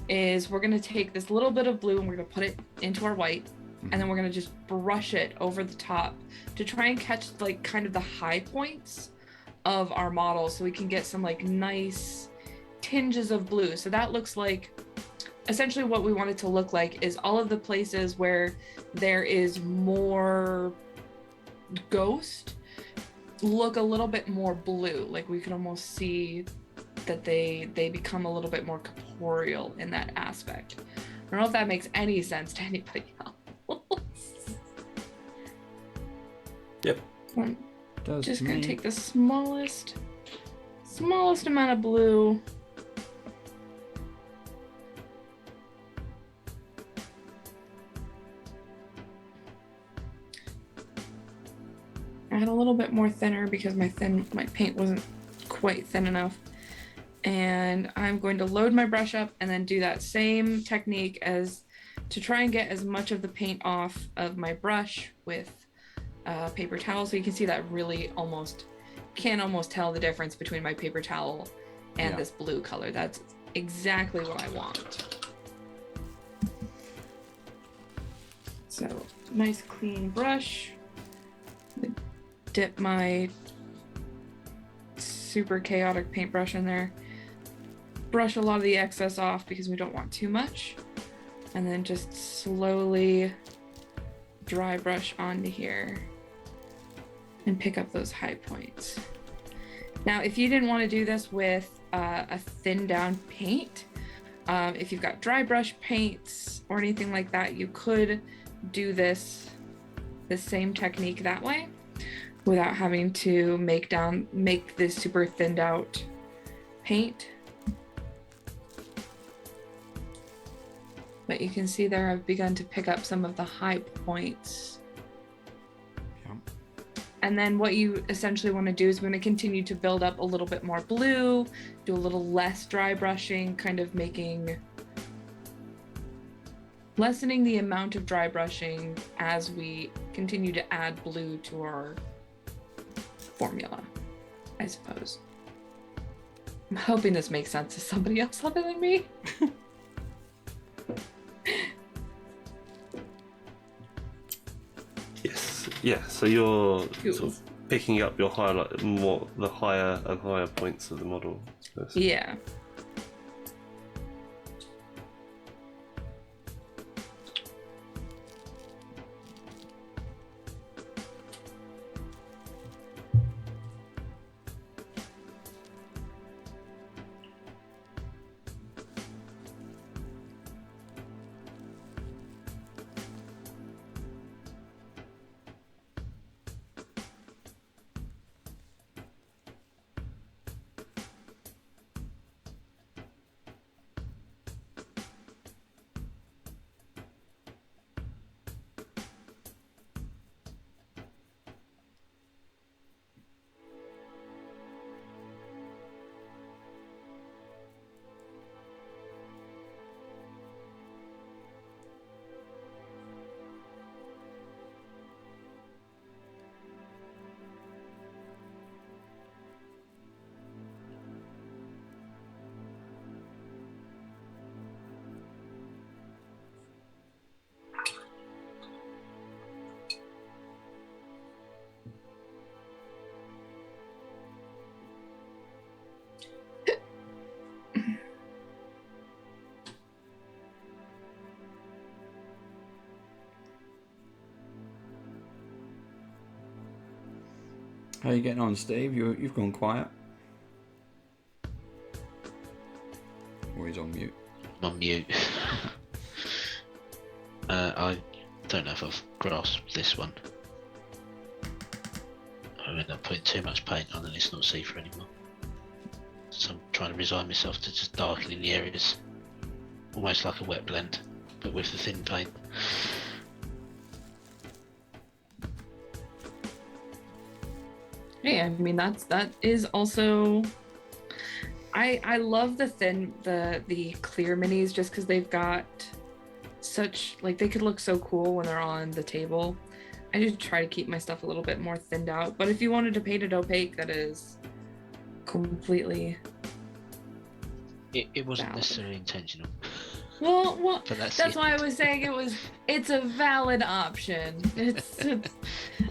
is we're going to take this little bit of blue and we're going to put it into our white, and then we're going to just brush it over the top to try and catch like kind of the high points of our model, so we can get some like nice tinges of blue. So that looks like essentially what we want it to look like is all of the places where there is more ghost look a little bit more blue. Like we can almost see that they become a little bit more corporeal in that aspect. I don't know if that makes any sense to anybody else. Yep. I'm just gonna take the smallest amount of blue. I had a little bit more thinner because my paint wasn't quite thin enough. And I'm going to load my brush up and then do that same technique as to try and get as much of the paint off of my brush with paper towel. So you can see that really almost tell the difference between my paper towel and this blue color. That's exactly what I want. So nice clean brush. Dip my super chaotic paintbrush in there. Brush a lot of the excess off because we don't want too much. And then just slowly dry brush onto here and pick up those high points. Now, if you didn't want to do this with a thin down paint, if you've got dry brush paints or anything like that, you could do the same technique that way without having to make this super thinned out paint. But you can see there I've begun to pick up some of the high points. Yeah. And then what you essentially want to do is we're going to continue to build up a little bit more blue, do a little less dry brushing, kind of lessening the amount of dry brushing as we continue to add blue to our formula, I suppose. I'm hoping this makes sense to somebody else other than me. Yes. Yeah. So you're sort of picking up your the higher and higher points of the model. Yeah. How are you getting on, Steve? You've gone quiet. Or he's on mute. I'm on mute. I don't know if I've grasped this one. I end up putting too much paint on and it's not see-through anymore. So I'm trying to resign myself to just darkening the areas. Almost like a wet blend, but with the thin paint. Hey, I mean that is also. I love the clear minis just because they've got such, like, they could look so cool when they're on the table. I just try to keep my stuff a little bit more thinned out. But if you wanted to paint it opaque, that is completely. It wasn't necessarily intentional. Well, that's why I was saying it's a valid option.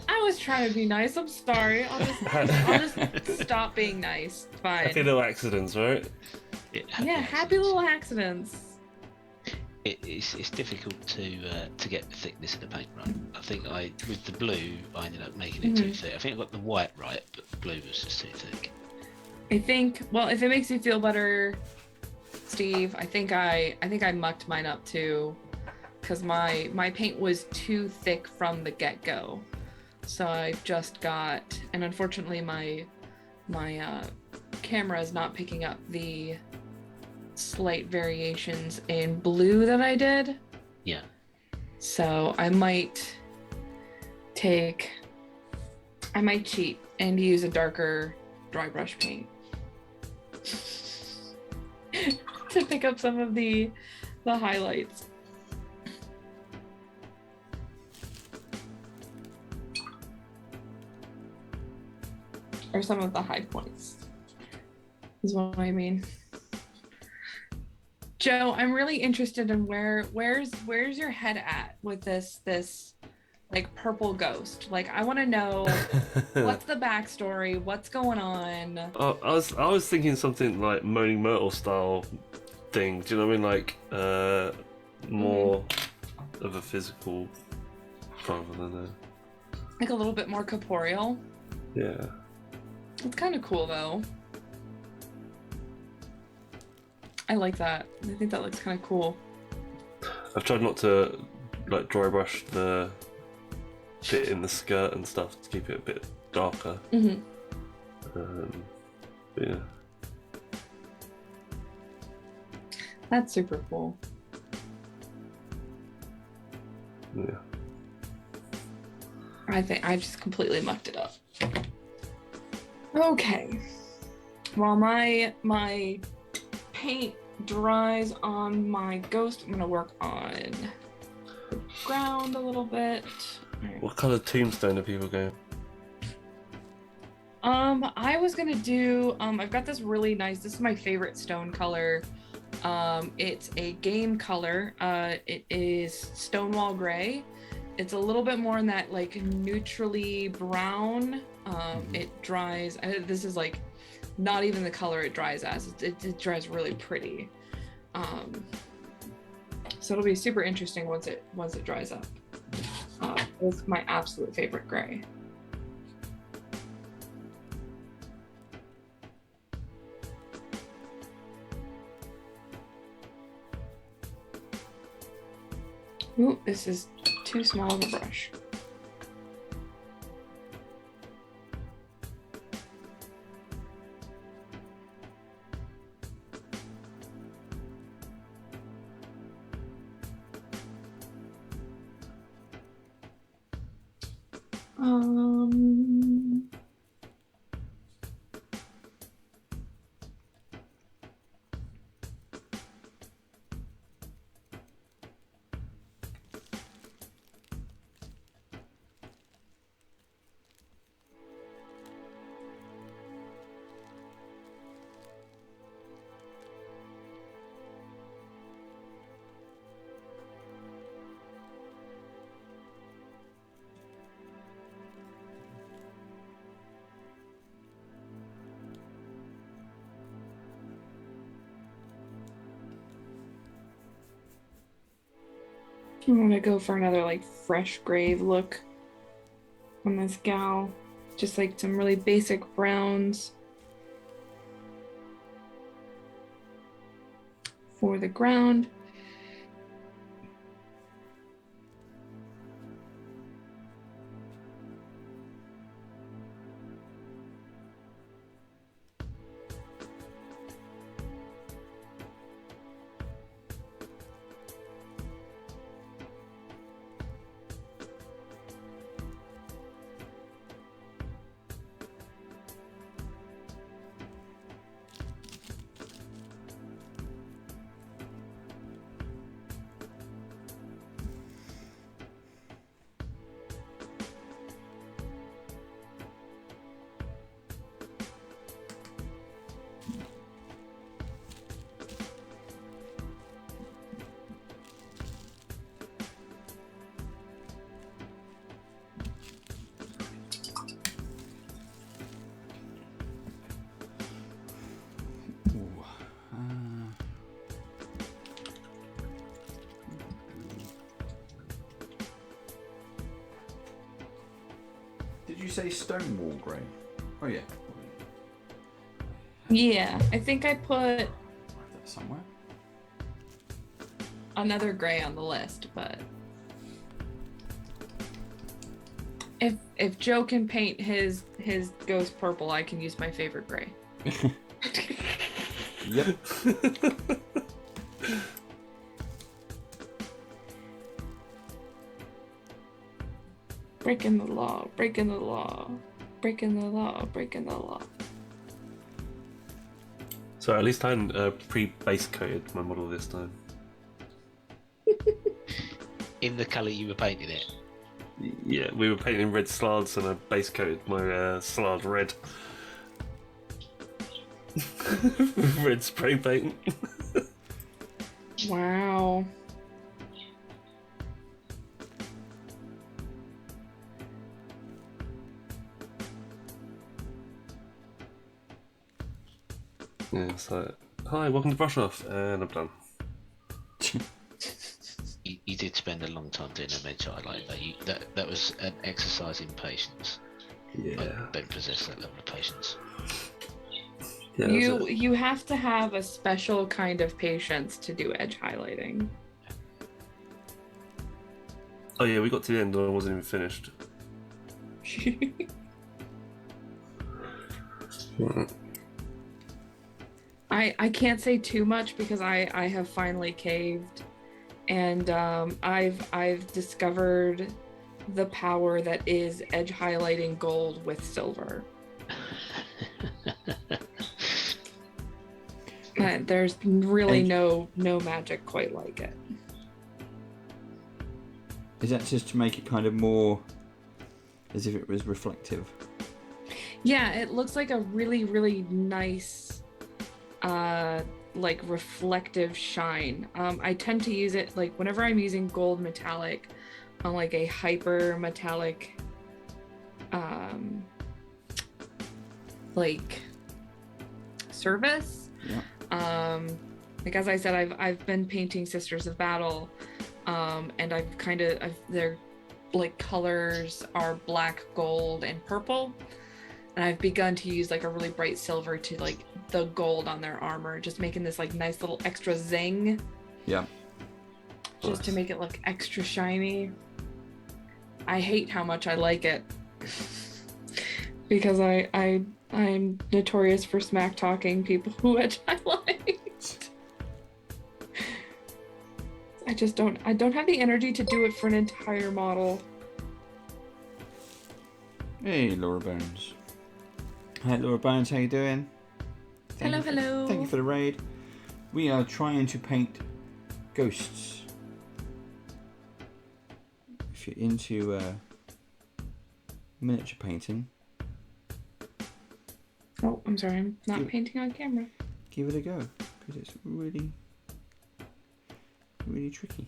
I was trying to be nice. I'm sorry. I'll just stop being nice. Fine. Happy little accidents, right? Happy little accidents. It's difficult to get the thickness of the paint right. I think with the blue I ended up making it too thick. I think I got the white right, but the blue was just too thick. I think, well, if it makes you feel better, Steve, I think I mucked mine up too, because my paint was too thick from the get-go. So I've just got, and unfortunately my camera is not picking up the slight variations in blue that I did. Yeah. So I might cheat and use a darker dry brush paint to pick up some of the highlights. or some of the high points is what I mean. Joe, I'm really interested in where's your head at with this like purple ghost. Like, I want to know what's the backstory, what's going on. I was thinking something like Moaning Myrtle style thing. Do you know what I mean? Like more of a physical rather than like a little bit more corporeal. Yeah. It's kind of cool though. I like that. I think that looks kind of cool. I've tried not to like dry brush the bit in the skirt and stuff to keep it a bit darker. But yeah. That's super cool. Yeah. I think I just completely mucked it up. Okay. While my paint dries on my ghost, I'm gonna work on the ground a little bit. Right. What colour tombstone are people going? I was gonna do I've got this really nice, this is my favorite stone color. It's a game color. It is Stonewall Gray. It's a little bit more in that like neutrally brown. It dries, this is like not even the color it dries as. It dries really pretty. So it'll be super interesting once it dries up. It's my absolute favorite gray. Ooh, this is too small of a brush. I'm gonna go for another like fresh grave look on this gal. Just like some really basic browns for the ground. Did you say Stonewall Grey? Oh yeah. Yeah, I think I put That somewhere. another gray on the list, but if Joe can paint his ghost purple, I can use my favorite gray. Yep. Breaking the law, breaking the law, breaking the law, breaking the law. So at least I hadn't pre-base coated my model this time. In the colour you were painting it. Yeah, we were painting red slards and I base coated my slard red. Red spray paint. Wow. Yeah, so hi, welcome to Brush Off, and I'm done. You did spend a long time doing a edge highlight. That was an exercise in patience. Yeah. I don't possess that level of patience. Yeah, You have to have a special kind of patience to do edge highlighting. Oh yeah, we got to the end and I wasn't even finished. I can't say too much because I have finally caved, and I've discovered the power that is edge highlighting gold with silver. There's really no magic quite like it. Is that just to make it kind of more as if it was reflective? Yeah, it looks like a really, really nice like reflective shine. I tend to use it like whenever I'm using gold metallic on like a hyper metallic like surface. Yeah. Like as I said, I've been painting Sisters of Battle, and their like colors are black, gold, and purple, and I've begun to use like a really bright silver to like the gold on their armor, just making this like nice little extra zing. Yeah. Just to make it look extra shiny. I hate how much I like it because I'm notorious for smack talking people who edge highlight. I don't have the energy to do it for an entire model. Hey, Laura Bones. Hi, Laura Bones. How you doing? Hello. Thank you for the raid. We are trying to paint ghosts. If you're into miniature painting, Oh, I'm sorry. I'm not painting on camera. give it a go because it's really, really tricky.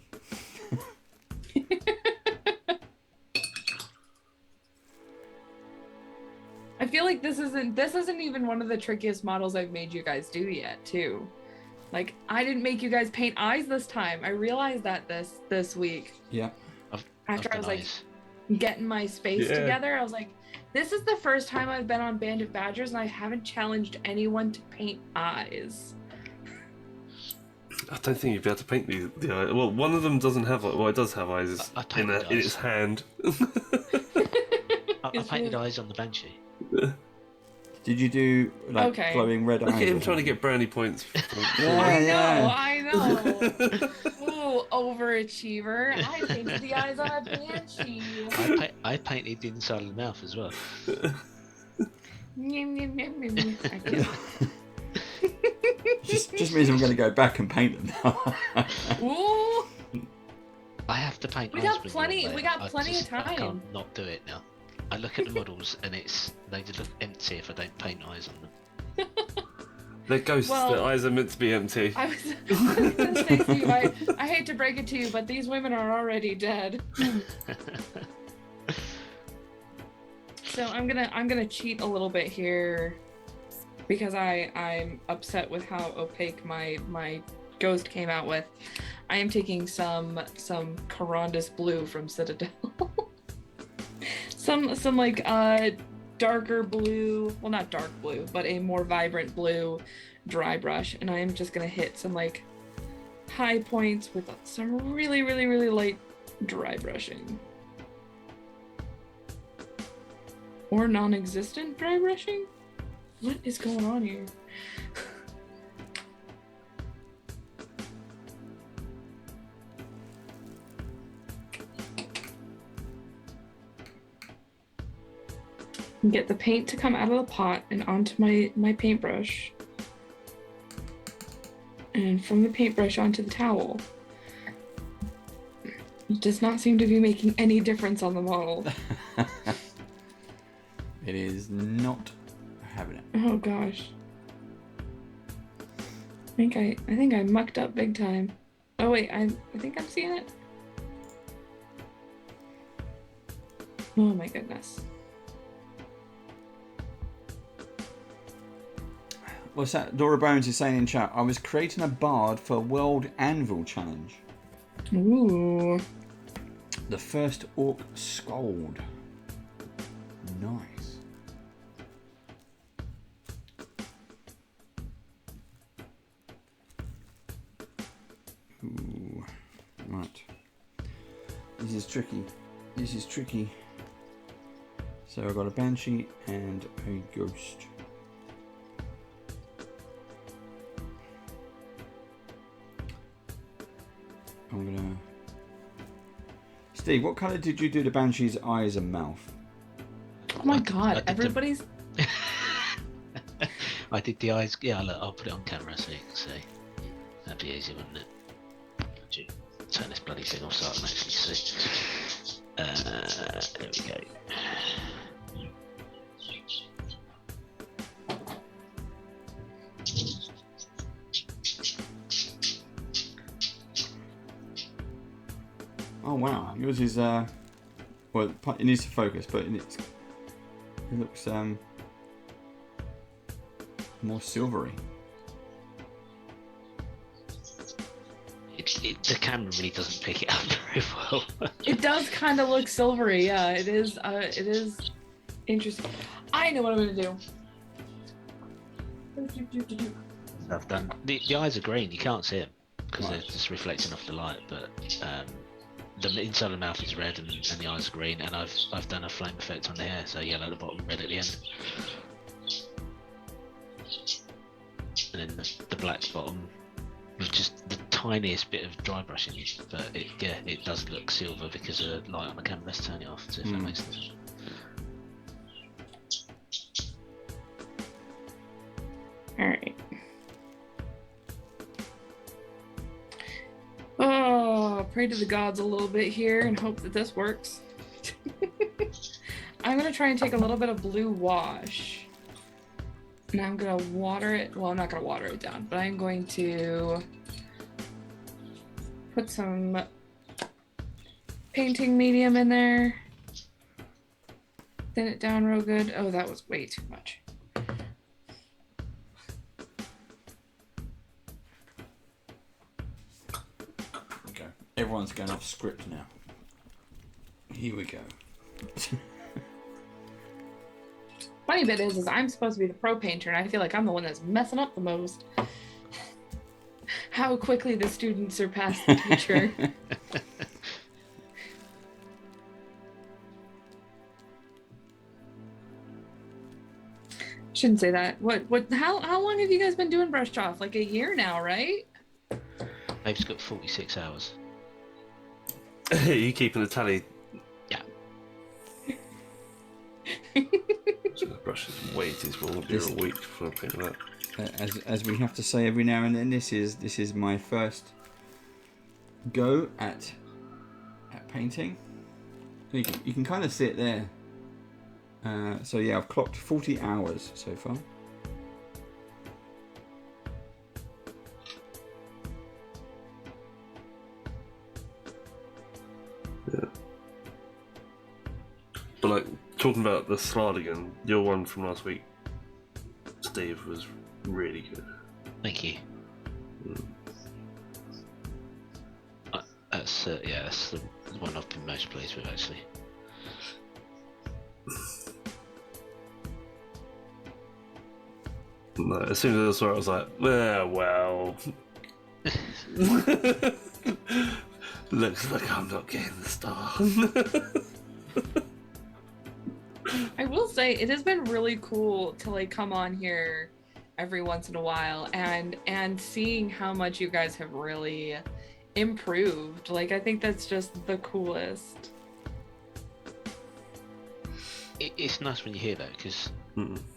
I feel like this isn't even one of the trickiest models I've made you guys do yet, too. Like, I didn't make you guys paint eyes this time. I realized that this week. Yeah. After I was like getting my space together, I was like, this is the first time I've been on Band of Badgers and I haven't challenged anyone to paint eyes. I don't think you'd be able to paint the eye. Well, one of them doesn't have. Well, it does have eyes in its hand. I painted eyes on the Banshee. Did you do like glowing red eyes? Look at him trying to get brownie points. I know. Ooh, overachiever. I painted the eyes on a Banshee. I painted the inside of the mouth as well. I can't. just means I'm going to go back and paint them now. Ooh. I have to paint. We got plenty of time. I can't not do it now. I look at the models and they just look empty if I don't paint eyes on them. They're ghosts. Their eyes are meant to be empty. I was going to say to you, I hate to break it to you, but these women are already dead. So I'm gonna cheat a little bit here because I'm upset with how opaque my ghost came out with. I am taking some Corondus blue from Citadel. some like darker blue, well not dark blue, but a more vibrant blue dry brush, and I am just gonna hit some like high points with some really light dry brushing. Or non-existent dry brushing? What is going on here? Get the paint to come out of the pot and onto my paintbrush. And from the paintbrush onto the towel. It does not seem to be making any difference on the model. It is not having it. Oh gosh. I think I mucked up big time. Oh wait, I think I'm seeing it. Oh my goodness. What's that? Dora Bones is saying in chat, I was creating a bard for World Anvil Challenge. Ooh. The first orc scold. Nice. Ooh. Right. This is tricky. This is tricky. So I've got a banshee and a ghost. I'm gonna... Steve, what colour did you do the banshee's eyes and mouth? Oh my god, everybody's... I did the eyes. Yeah, look, I'll put it on camera so you can see. That'd be easy, wouldn't it? Turn this bloody thing off so I can actually see. There we go. Oh wow, yours is well, it needs to focus, but it looks more silvery. The camera really doesn't pick it up very well. It does kind of look silvery, yeah. It is interesting. I know what I'm gonna do. I've done the eyes are green. You can't see them because they're just reflecting off the light. But the inside of the mouth is red and the eyes are green. And I've done a flame effect on the hair, so yellow at the bottom, red at the end. And then the black bottom with just the tiniest bit of dry brushing. But it does look silver because of the light on the camera. Let's turn it off. See if that makes sense. All right. Oh, pray to the gods a little bit here and hope that this works. I'm gonna try and take a little bit of blue wash. And I'm gonna water it. Well, I'm not gonna water it down, but I'm going to put some painting medium in there. Thin it down real good. Oh, that was way too much. Okay, everyone's going off script now. Here we go. Funny bit is I'm supposed to be the pro painter, and I feel like I'm the one that's messing up the most. How quickly the student surpassed the teacher. Shouldn't say that. How long have you guys been doing brush off? Like a year now, right? Dave's got 46 hours. Are you keeping the tally? Yeah. So the brush is weighted for a week for painting that. As we have to say every now and then, this is my first go at painting. You can kind of see it there. So yeah, I've clocked 40 hours so far. Yeah. But like talking about the slide again, your one from last week, Steve, was really good. Thank you. That's the one I've been most pleased with actually. No, as soon as I saw it, I was like, well. Looks like I'm not getting the star. I will say it has been really cool to like come on here every once in a while and seeing how much you guys have really improved. Like I think that's just the coolest. It's nice when you hear that because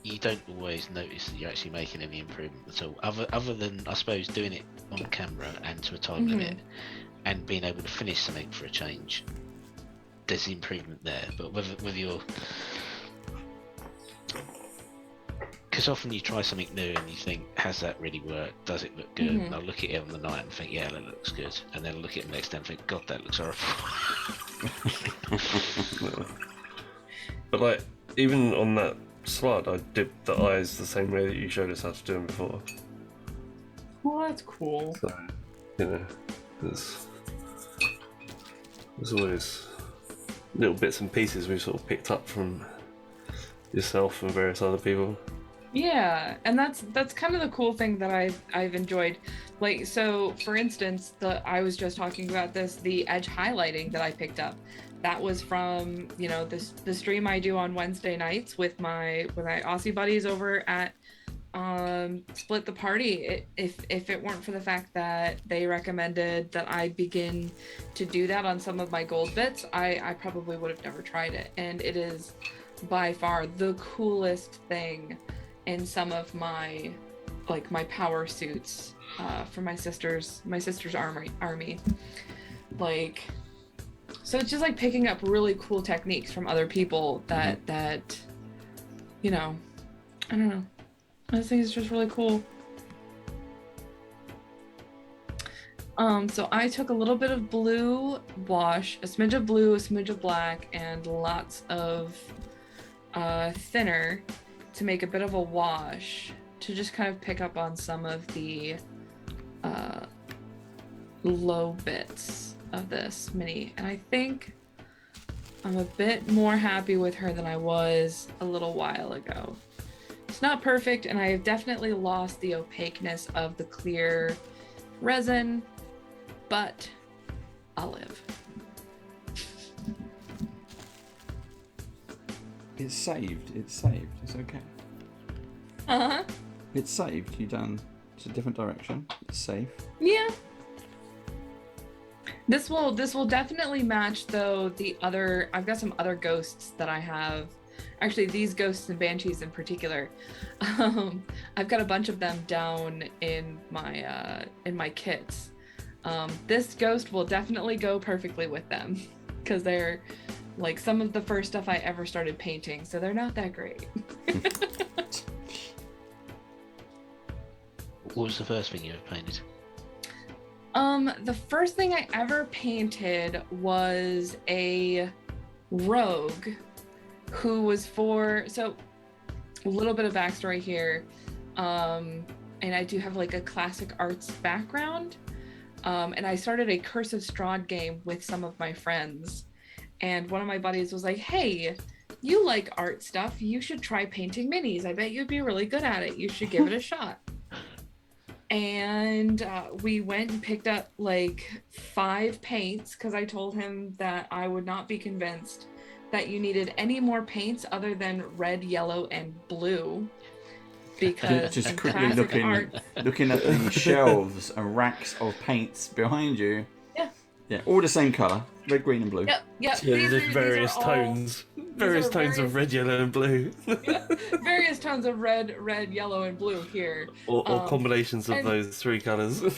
you don't always notice that you're actually making any improvement at all. Other than I suppose doing it on camera and to a time limit and being able to finish something for a change. There's the improvement there, but with your because often you try something new and you think, has that really worked? Does it look good? And I'll look at it on the night and think, yeah, that looks good. And then I'll look at it the next day and think, God, that looks horrible. But like, even on that slide, I dipped the eyes the same way that you showed us how to do them before. Well, that's cool. So, you know, there's always little bits and pieces we've sort of picked up from yourself and various other people. Yeah, and that's kind of the cool thing that I've enjoyed. Like, so for instance, I was just talking about this, the edge highlighting that I picked up. That was from, you know, the stream I do on Wednesday nights with my Aussie buddies over at Split the Party. If it weren't for the fact that they recommended that I begin to do that on some of my gold bits, I probably would have never tried it. And it is by far the coolest thing in some of my power suits for my sister's army. Like, so it's just like picking up really cool techniques from other people that you know, I don't know, I think it's just really cool. So I took a little bit of blue wash, a smidge of blue, a smidge of black, and lots of thinner to make a bit of a wash to just kind of pick up on some of the low bits of this mini. And I think I'm a bit more happy with her than I was a little while ago. It's not perfect, and I have definitely lost the opaqueness of the clear resin, but I'll live. It's saved. It's okay. Uh-huh. It's saved. It's a different direction. It's safe. Yeah. This will definitely match though I've got some other ghosts that I have. Actually, these ghosts and banshees in particular. I've got a bunch of them down in my kits. This ghost will definitely go perfectly with them because they're like some of the first stuff I ever started painting, so they're not that great. What was the first thing you ever painted? The first thing I ever painted was a rogue who was so a little bit of backstory here. And I do have like a classic arts background. And I started a Curse of Strahd game with some of my friends. And one of my buddies was like, hey, you like art stuff. You should try painting minis. I bet you'd be really good at it. You should give it a shot. And we went and picked up like 5 paints because I told him that I would not be convinced that you needed any more paints other than red, yellow, and blue. Because just quickly looking at the shelves and racks of paints behind you. Yeah, all the same colour, red, green, and blue. Yep. Yeah, there's various tones of red, yellow, and blue. Yeah, various tones of red, yellow, and blue here. Or combinations of those 3 colours. You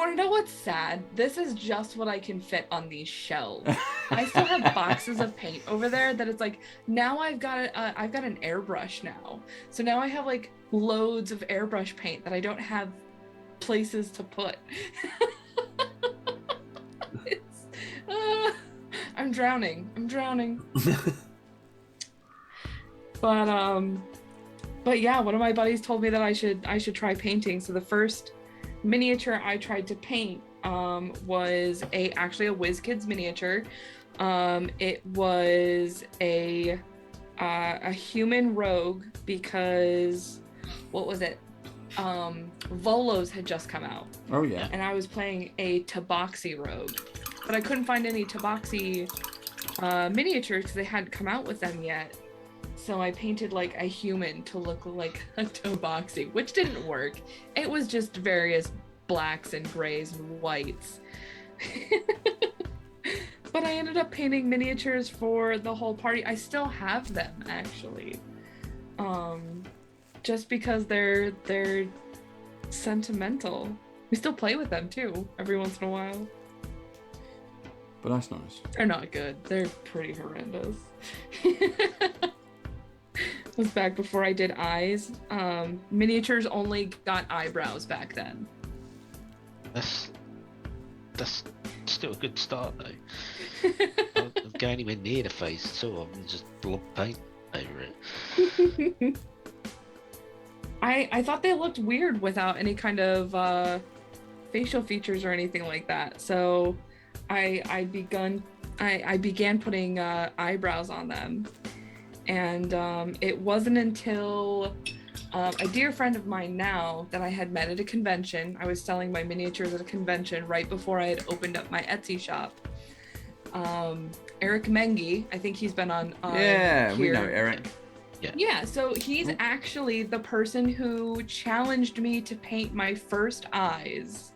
want to know what's sad? This is just what I can fit on these shelves. I still have boxes of paint over there that it's like, now I've got an airbrush now. So now I have like loads of airbrush paint that I don't have places to put. I'm drowning. But yeah, one of my buddies told me that I should try painting. So the first miniature I tried to paint was actually a WizKids miniature. It was a human rogue because what was it? Volos had just come out. Oh yeah. And I was playing a Tabaxi rogue. But I couldn't find any Tabaxi miniatures because they hadn't come out with them yet. So I painted like a human to look like a Tabaxi, which didn't work. It was just various blacks and grays and whites. But I ended up painting miniatures for the whole party. I still have them actually. Just because they're sentimental. We still play with them too, every once in a while. But that's nice. They're not good. They're pretty horrendous. was back before I did eyes. Miniatures only got eyebrows back then. That's still a good start though. I'll go anywhere near the face at all. I'm just blob paint over it. I thought they looked weird without any kind of facial features or anything like that. So I began putting eyebrows on them, and it wasn't until a dear friend of mine now that I had met at a convention. I was selling my miniatures at a convention right before I had opened up my Etsy shop. Eric Mengi, I think he's been on yeah, here. We know Eric. Yeah, so he's actually the person who challenged me to paint my first eyes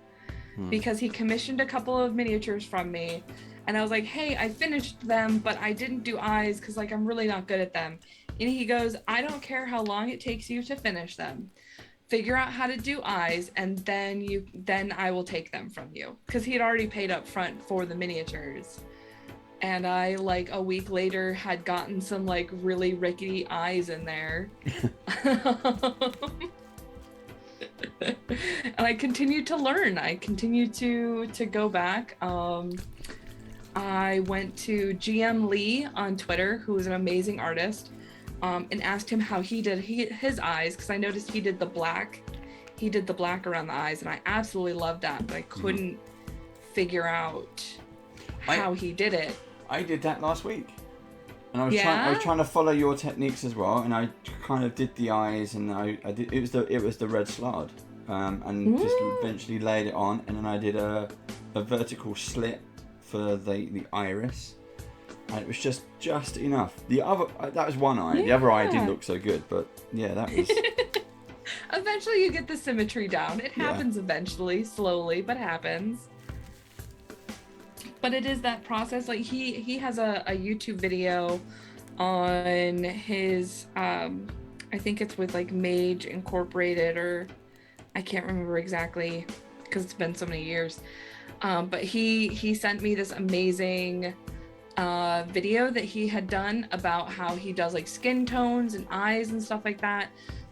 because he commissioned a couple of miniatures from me, and I was like, hey, I finished them, but I didn't do eyes because like I'm really not good at them. And he goes, I don't care how long it takes you to finish them. Figure out how to do eyes, and then I will take them from you, because he had already paid up front for the miniatures. And I, like, a week later had gotten some, like, really rickety eyes in there. And I continued to learn. I continued to go back. I went to GM Lee on Twitter, who is an amazing artist, and asked him how he did his eyes, because I noticed he did the black. He did the black around the eyes, and I absolutely loved that, but I couldn't figure out how he did it. I did that last week, and I was trying to follow your techniques as well, and I kind of did the eyes, and I did it was the red slard, and just eventually laid it on, and then I did a vertical slit for the iris, and it was just enough. The other that was one eye. The other eye didn't look so good, but yeah, that was. Eventually, you get the symmetry down. It happens eventually, slowly, but happens. But it is that process. Like he has a YouTube video on his I think it's with like Mage Incorporated, or I can't remember exactly because it's been so many years. But he sent me this amazing video that he had done about how he does like skin tones and eyes and stuff like that.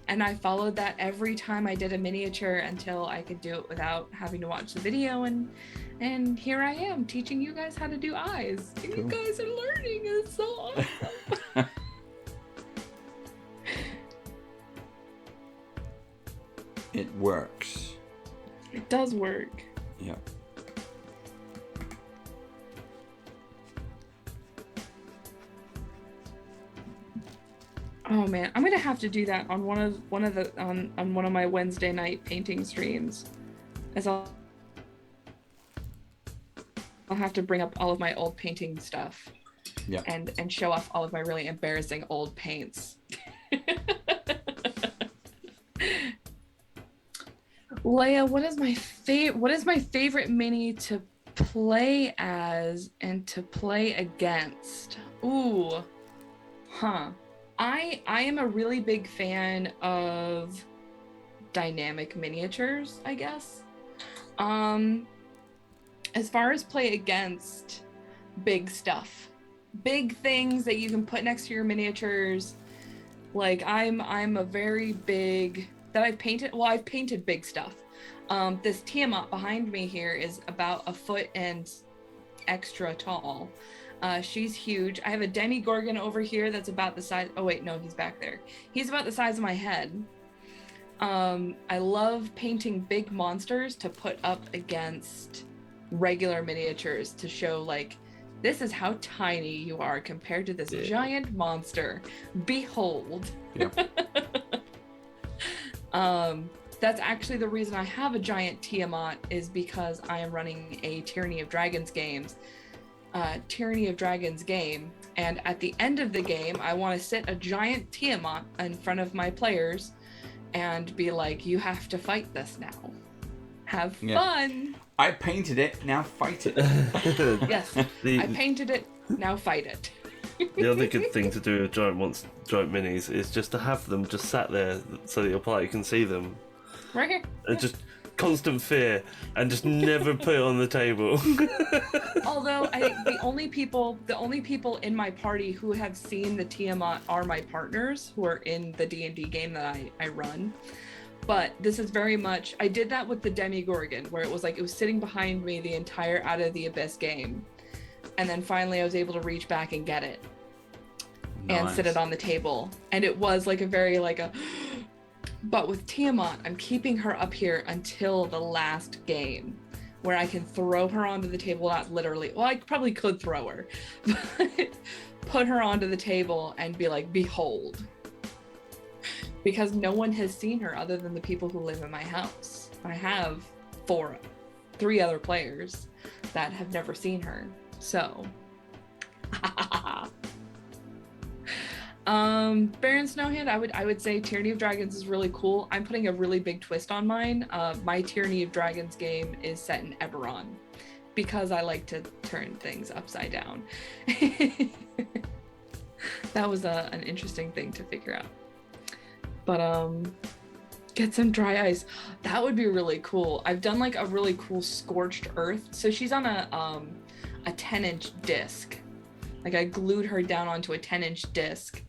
And I followed that every time I did a miniature until I could do it without having to watch the video. And here I am teaching you guys how to do eyes. And you guys are learning. It's so awesome. It works. It does work. Yeah. Oh man, I'm gonna have to do that on one of my Wednesday night painting streams, as I'll have to bring up all of my old painting stuff, and show off all of my really embarrassing old paints. Leia, what is my favorite mini to play as and to play against? Ooh, I am a really big fan of dynamic miniatures, I guess. As far as play against, big stuff, big things that you can put next to your miniatures. Like I'm a very big that I've painted big stuff. This Tiamat behind me here is about 1 foot and extra tall. She's huge. I have a Demigorgon over here that's about the size. Oh wait, no, he's back there. He's about the size of my head. I love painting big monsters to put up against regular miniatures to show like, this is how tiny you are compared to this giant monster. Behold. That's actually the reason I have a giant Tiamat, is because I am running a Tyranny of Dragons game, and at the end of the game, I want to sit a giant Tiamat in front of my players and be like, you have to fight this now. Have fun. I painted it, now fight it. Yes, I painted it, now fight it. The other good thing to do with giant minis is just to have them just sat there so that your party can see them. Right here. And just constant fear and just never put it on the table. Although the only people in my party who have seen the Tiamat are my partners who are in the D&D game that I run. But this is very much, I did that with the Demigorgon, where it was sitting behind me the entire Out of the Abyss game. And then finally I was able to reach back and get it. Nice. And sit it on the table. And it was like a very but with Tiamat, I'm keeping her up here until the last game, where I can throw her onto the table, not literally. Well, I probably could throw her, but put her onto the table and be like, behold. Because no one has seen her other than the people who live in my house. I have 3 other players that have never seen her. So, Baron Snowhand, I would say Tyranny of Dragons is really cool. I'm putting a really big twist on mine. My Tyranny of Dragons game is set in Eberron because I like to turn things upside down. That was an interesting thing to figure out. But get some dry ice. That would be really cool. I've done a really cool scorched earth. So she's on a 10-inch disc. I glued her down onto a 10-inch disc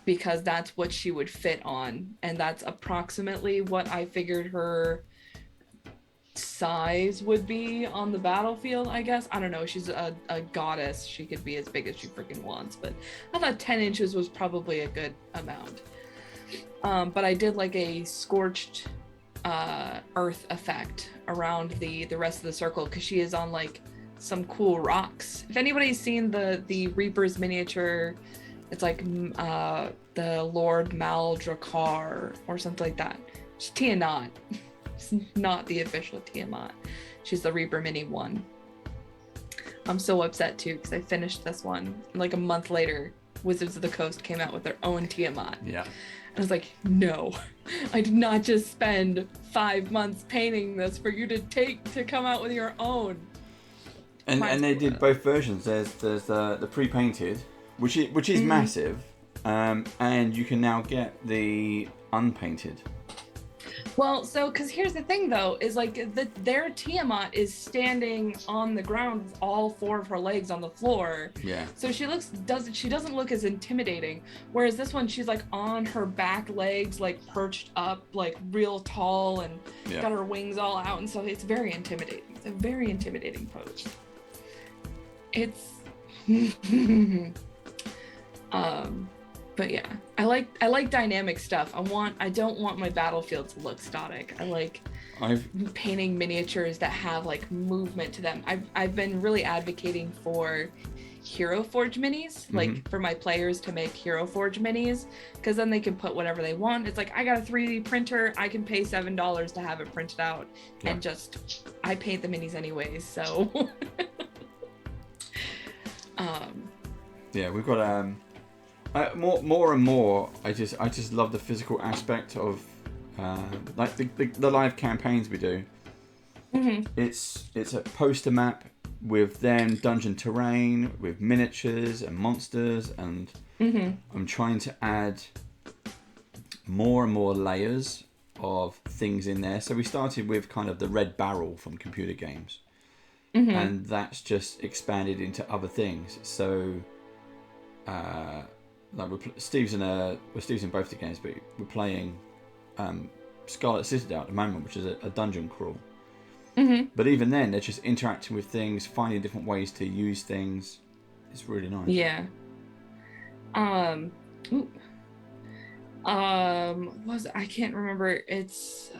because that's what she would fit on, and that's approximately what I figured her size would be on the battlefield, I guess. I don't know, she's a goddess. She could be as big as she freaking wants, but I thought 10 inches was probably a good amount. But I did a scorched earth effect around the rest of the circle because she is on some cool rocks. If anybody's seen the Reaper's miniature, it's the Lord Maldrakar or something like that. She's Tiamat. It's not the official Tiamat. She's the Reaper mini one. I'm so upset too because I finished this one. And a month later, Wizards of the Coast came out with their own Tiamat. Yeah. I was like, no, I did not just spend 5 months painting this for you to come out with your own. And they did both versions. There's the pre-painted, which is massive, and you can now get the unpainted. Well, so because here's the thing though, is their Tiamat is standing on the ground with all 4 of her legs on the floor. Yeah. So she doesn't look as intimidating. Whereas this one, she's on her back legs, perched up, real tall, and got her wings all out, and so it's very intimidating. It's a very intimidating pose. It's but yeah, I like dynamic stuff. I don't want my battlefield to look static. I like painting miniatures that have movement to them. I've been really advocating for Hero Forge minis, for my players to make Hero Forge minis, because then they can put whatever they want. It's I got a 3D printer, I can pay $7 to have it printed out, and I paint the minis anyways, so. Yeah, we've got more and more. I just love the physical aspect of the live campaigns we do. Mm-hmm. It's a poster map with then dungeon terrain with miniatures and monsters, and I'm trying to add more and more layers of things in there. So we started with kind of the red barrel from computer games. And that's just expanded into other things. So, Steve's in both the games, but we're playing Scarlet Citadel at the moment, which is a dungeon crawl. But even then, they're just interacting with things, finding different ways to use things. It's really nice. Yeah. I can't remember. It's.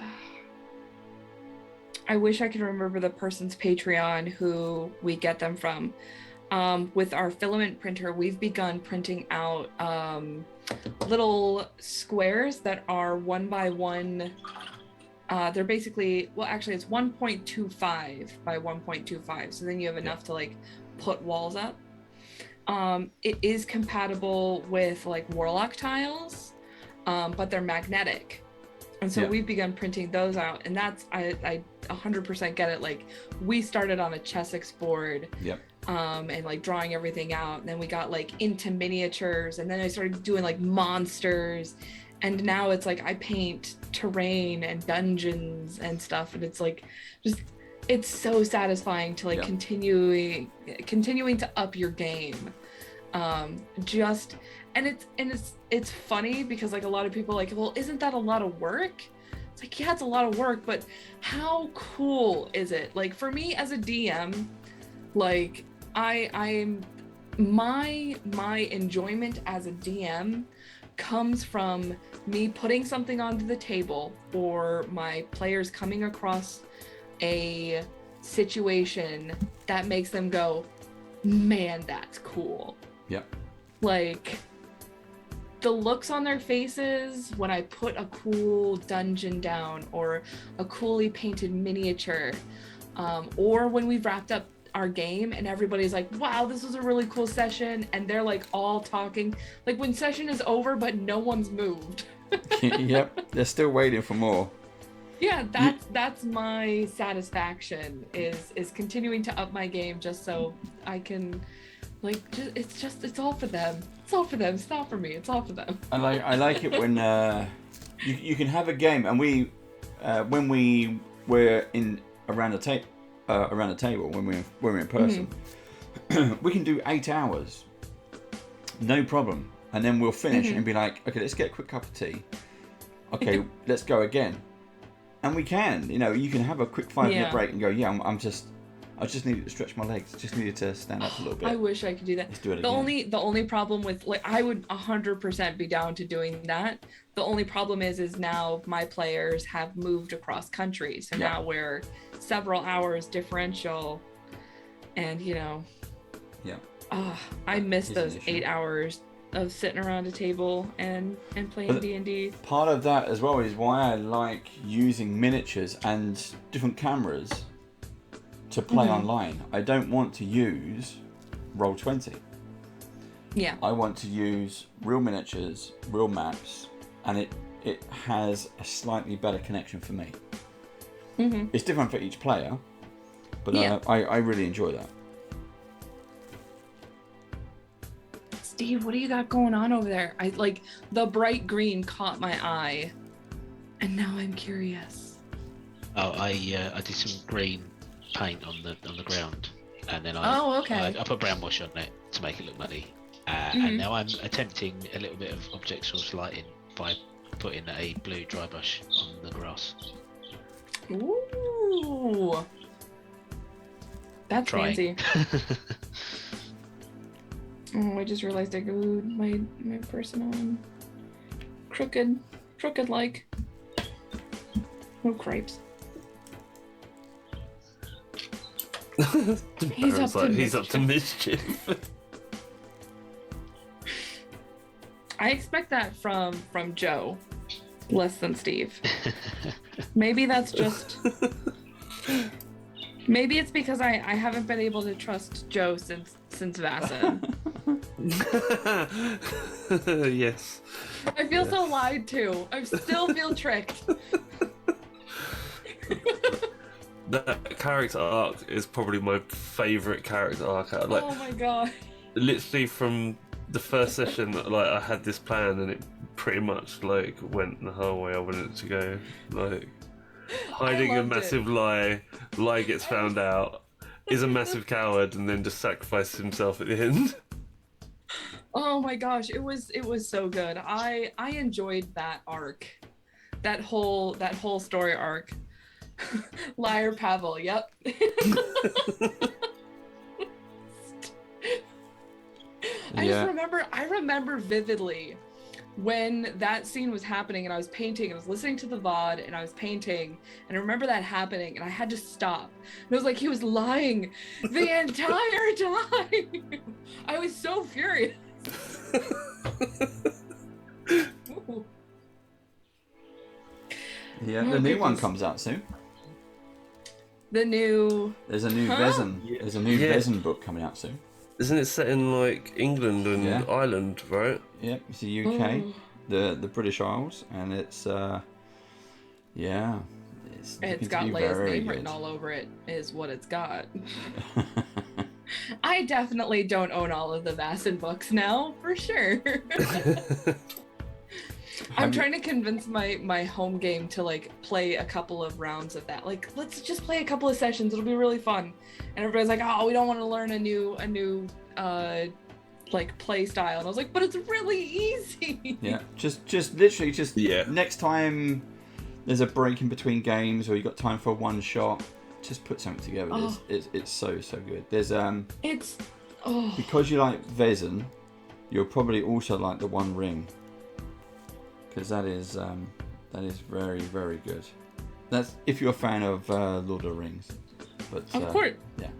I wish I could remember the person's Patreon who we get them from. With our filament printer, we've begun printing out little squares that are 1 by 1. They're basically, well, actually it's 1.25 by 1.25. So then you have enough to put walls up. It is compatible with Warlock tiles, but they're magnetic. And so we've begun printing those out, and that's, I 100% get it. We started on a Chessex board, and drawing everything out, and then we got into miniatures, and then I started doing monsters, And now it's like I paint terrain and dungeons and stuff, and it's like just it's so satisfying to like continuing to up your game. It's funny because like a lot of people are like, well, isn't that a lot of work? It's like, yeah, it's a lot of work, but how cool is it? Like for me as a DM, like I'm my enjoyment as a DM comes from me putting something onto the table or my players coming across a situation that makes them go, man, that's cool. Yep. Like the looks on their faces when I put a cool dungeon down or a coolly painted miniature, or when we've wrapped up our game and everybody's like, wow, this was a really cool session, and they're like all talking, like when session is over but no one's moved. Yep, they're still waiting for more. Yeah, that's my satisfaction is continuing to up my game just so I can like it's all for them. It's all for them. It's not for me. It's all for them. I like it when you can have a game, and we when we were around the table when we're in person, we can do 8 hours, no problem, and then we'll finish and be like, okay, let's get a quick cup of tea. Okay, let's go again, and we can. You know, you can have a quick 5-minute break and go, yeah, I just needed to stretch my legs. Just needed to stand up a little bit. I wish I could do that. Let's do it again. The only problem with like I would 100% be down to doing that. The only problem is now my players have moved across country, so now we're several hours differential, and you know. Yeah. I miss those 8 hours of sitting around a table and playing D&D. Part of that as well is why I like using miniatures and different cameras to play online. I don't want to use Roll20. Yeah. I want to use real miniatures, real maps, and it has a slightly better connection for me. It's different for each player, but I really enjoy that. Steve, what do you got going on over there? I like the bright green caught my eye, and now I'm curious. Oh, I did some green paint on the ground, and then I put brown wash on it to make it look muddy, and now I'm attempting a little bit of object source lighting by putting a blue dry brush on the grass. Ooh, that's fancy. Oh, I just realized I glued my person on crooked like. No cripes. He's up to mischief. I expect that from Joe, less than Steve. Maybe that's just. Maybe it's because I haven't been able to trust Joe since Vasen. Yes. I feel so lied to. I still feel tricked. That character arc is probably my favourite character arc. Like, oh my god. Literally from the first session, like I had this plan and it pretty much like went the whole way I wanted it to go. Like hiding a massive lie gets found out, is a massive coward, and then just sacrifices himself at the end. Oh my gosh, it was so good. I enjoyed that arc. That whole story arc. Liar Pavel, yep. I remember vividly when that scene was happening and I was painting and I was listening to the VOD and I was painting and I remember that happening and I had to stop. And it was like he was lying the entire time. I was so furious. Yeah, the new one comes out soon. There's a new Vezin. There's a new Vezin book coming out soon. Isn't it set in like England and Ireland, right? Yep, it's the UK, the British Isles, and it's got Leia's name written all over it. Is what it's got. I definitely don't own all of the Vasen books now, for sure. I'm trying to convince my home game to like play a couple of rounds of that. Like, let's just play a couple of sessions. It'll be really fun. And everybody's like, oh, we don't want to learn a new like play style. And I was like, but it's really easy. Yeah, just literally next time there's a break in between games or you got time for one shot, just put something together. Oh. It's so good. There's because you like Vezin, you'll probably also like the One Ring, because that is very, very good. That's if you're a fan of Lord of the Rings. But of course. Yeah.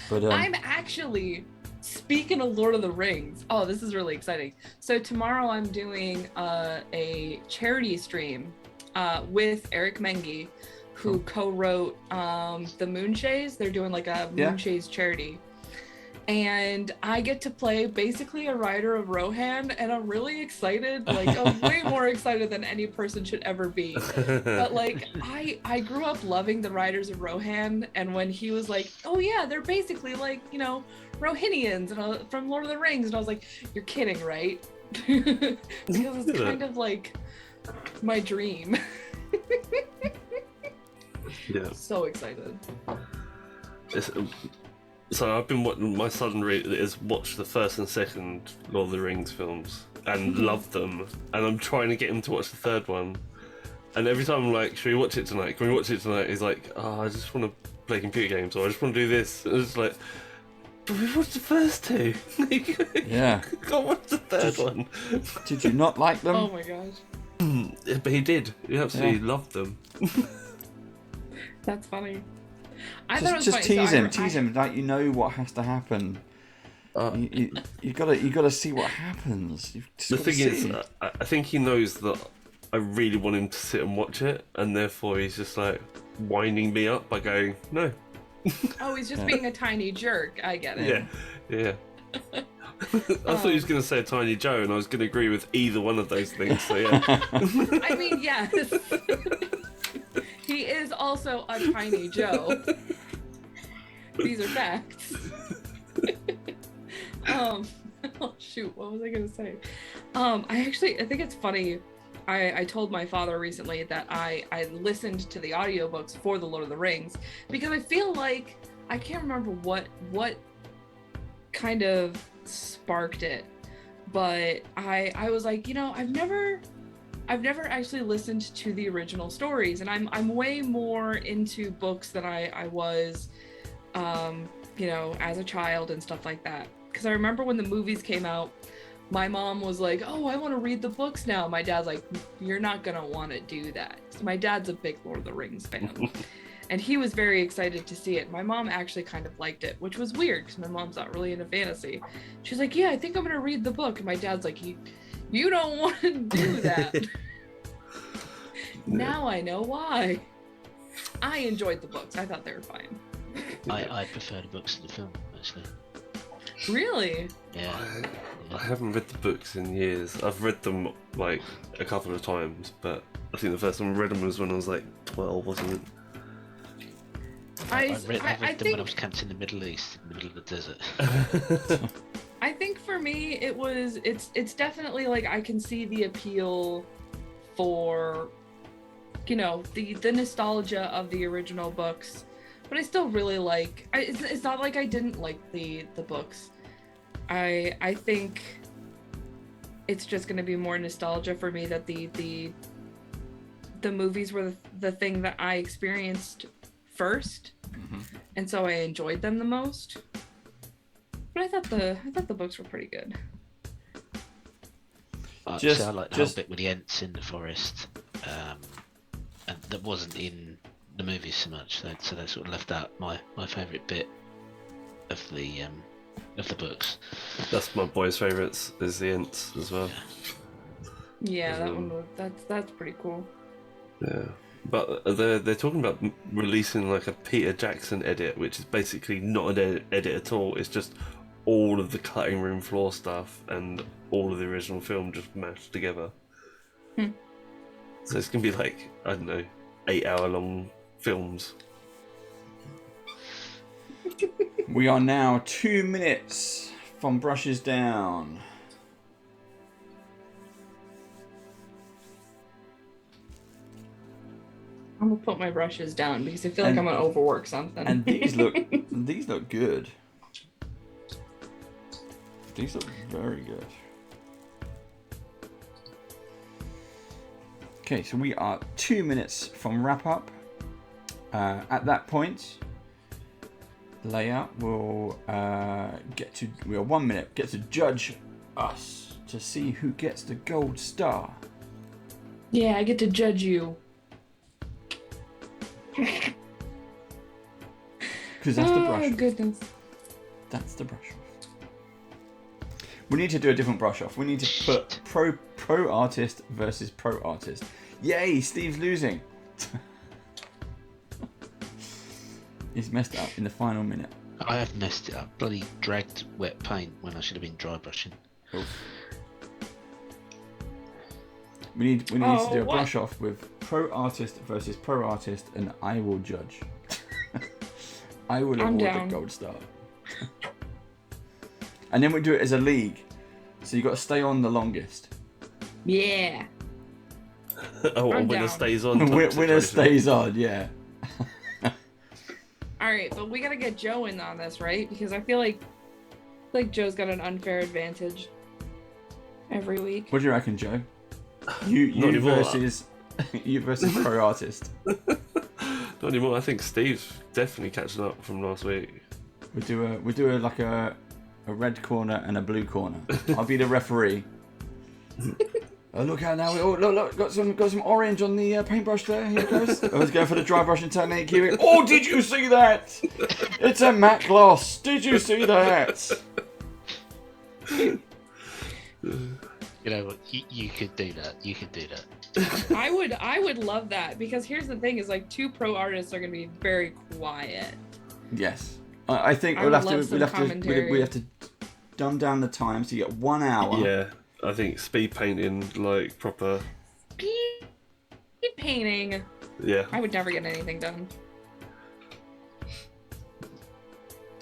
But I'm actually, speaking of Lord of the Rings, oh, this is really exciting. So tomorrow I'm doing a charity stream with Eric Mengi, who co-wrote the Moonshays. They're doing like a Moonshays charity. And I get to play basically a rider of Rohan, and I'm really excited. Like, I'm way more excited than any person should ever be. But like, I grew up loving the Riders of Rohan, and when he was like, oh yeah, they're basically like, you know, Rohinians and from Lord of the Rings, and I was like, you're kidding, right? Because it's kind of like my dream. Yeah. So excited. So I've been watching. My son has watched the first and second Lord of the Rings films and loved them, and I'm trying to get him to watch the third one. And every time I'm like, "Should we watch it tonight? Can we watch it tonight?" He's like, "Oh, I just want to play computer games, or I just want to do this." And it's like, but we watched the first two. Yeah. Can't watch the third one. Did you not like them? Oh my gosh. But he did. He absolutely loved them. That's funny. Just tease him. Like, you know what has to happen. You gotta see what happens. The thing is, I think he knows that I really want him to sit and watch it, and therefore he's just like winding me up by going, no. Oh, he's just being a tiny jerk. I get it. Yeah. I thought he was going to say a tiny Joe, and I was going to agree with either one of those things. So yeah. I mean, yes. He is also a tiny Joe. These are facts. Oh shoot, what was I gonna say? I think it's funny. I told my father recently that I listened to the audiobooks for the Lord of the Rings because I feel like I can't remember what kind of sparked it, but I was like, you know, I've never actually listened to the original stories, and I'm way more into books than I was, you know, as a child and stuff like that. Because I remember when the movies came out, my mom was like, oh, I want to read the books now. My dad's like, you're not gonna want to do that. So my dad's a big Lord of the Rings fan. And he was very excited to see it. My mom actually kind of liked it, which was weird because my mom's not really into fantasy. She's like, yeah, I think I'm gonna read the book. And my dad's like, you don't want to do that. Now I know why. I enjoyed the books. I thought they were fine. I prefer the books to the film, actually. Really? Yeah. I haven't read the books in years. I've read them like a couple of times, but I think the first time I read them was when I was like 12, wasn't it? I read them when I was camped in the Middle East, in the middle of the desert. I think for me, it's definitely like I can see the appeal for, you know, the nostalgia of the original books, but I still really like. It's not like I didn't like the books. I think it's just going to be more nostalgia for me that the movies were the thing that I experienced first, and so I enjoyed them the most. But I thought the books were pretty good. I like the whole bit with the Ents in the forest, and that wasn't in the movies so much. So they sort of left out my favourite bit of the books. That's my boy's favourites, is the Ents as well. Yeah, that one. That's pretty cool. Yeah, but they're talking about releasing like a Peter Jackson edit, which is basically not an edit at all. It's just all of the cutting room floor stuff and all of the original film just mashed together. So it's gonna be like, I don't know, 8-hour long films. We are now 2 minutes from Brushes Down. I'm gonna put my brushes down because I feel like I'm gonna overwork something. And these look good. These look very good. Okay, so we are 2 minutes from wrap up. At that point, LEIA will we are 1 minute, get to judge us to see who gets the gold star. Yeah, I get to judge you. Because that's the brush. Oh, goodness. That's the brush off. We need to do a different brush off. We need to put pro artist versus pro artist. Yay, Steve's losing. He's messed up in the final minute. I have messed it up. Bloody dragged wet paint when I should have been dry brushing. Oof. We need to do a brush off with pro artist versus pro artist, and I will judge. I will award the gold star. And then we do it as a league. So you got to stay on the longest. Yeah. Oh, I'm winner down. stays on. Winner stays on, yeah. All right, but we gotta get Joe in on this, right? Because I feel like Joe's got an unfair advantage every week. What do you reckon, Joe? You versus you versus pro artist. Not anymore. I think Steve's definitely catching up from last week. We do a red corner and a blue corner. I'll be the referee. Oh, look out now! Oh, look! Got some orange on the paintbrush there. Here it goes. Let's go for the dry brush and technique here. Oh, did you see that? It's a matte gloss. Did you see that? You know what? You could do that. You could do that. I would love that, because here's the thing: is like 2 pro artists are gonna be very quiet. Yes, I think we have to dumb down the time so you get 1 hour. Yeah, I think speed painting, like proper. Speed painting. Yeah. I would never get anything done.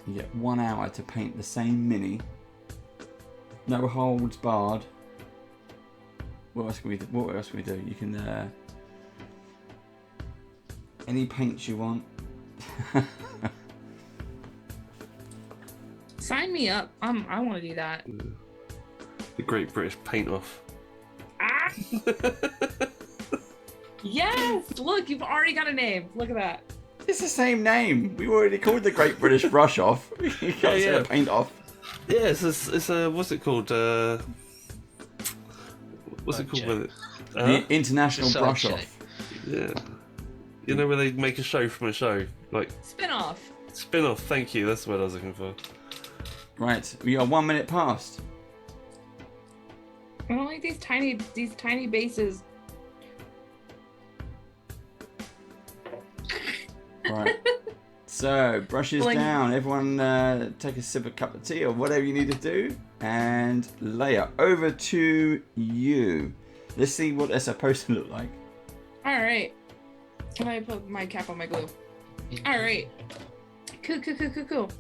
You get 1 hour to paint the same mini. No holds barred. What else can we do? You can any paints you want. Sign me up. I want to do that. The Great British Paint Off. Ah! Yes! Look, you've already got a name. Look at that. It's the same name. We already called the Great British Brush Off. You can't say a paint off. Yeah, it's a what's it called? What's it called with it? The International Brush Off. Yeah. You know where they make a show from a show, like Spin-off. Spin-off. Thank you. That's what I was looking for. Right, we are 1 minute past. I don't like these tiny bases. Right. So, brushes down. Everyone take a sip of cup of tea or whatever you need to do. And LEIA, over to you. Let's see what they're supposed to look like. All right. Can I put my cap on my glue? All right. Cool.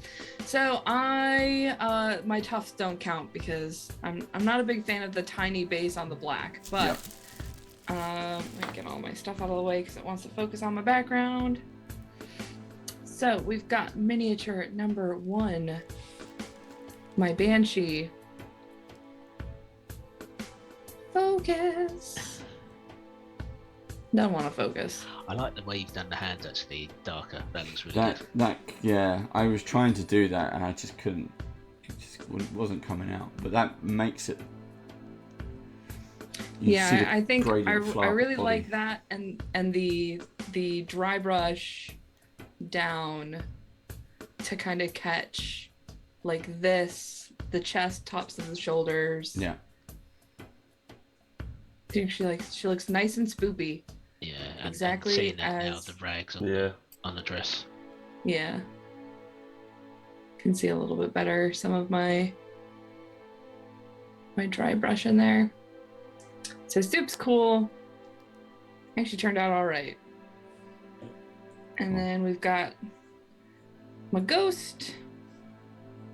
So my tufts don't count because I'm not a big fan of the tiny base on the black. But let me get all my stuff out of the way because it wants to focus on my background. So we've got miniature number 1, my Banshee. Focus. Don't want to focus. I like the way you've done the hands actually darker. That looks really good. Yeah, I was trying to do that and I just couldn't. It just wasn't coming out. But that makes it. Yeah, I think I really like that, and the dry brush down to kind of catch like this, the chest, tops of the shoulders. Yeah. I think she looks nice and spoopy. Yeah, exactly and seeing that as now, the rags on the dress. Yeah. Can see a little bit better some of my dry brush in there. So Soup's cool. Actually turned out all right. And then we've got my Ghost,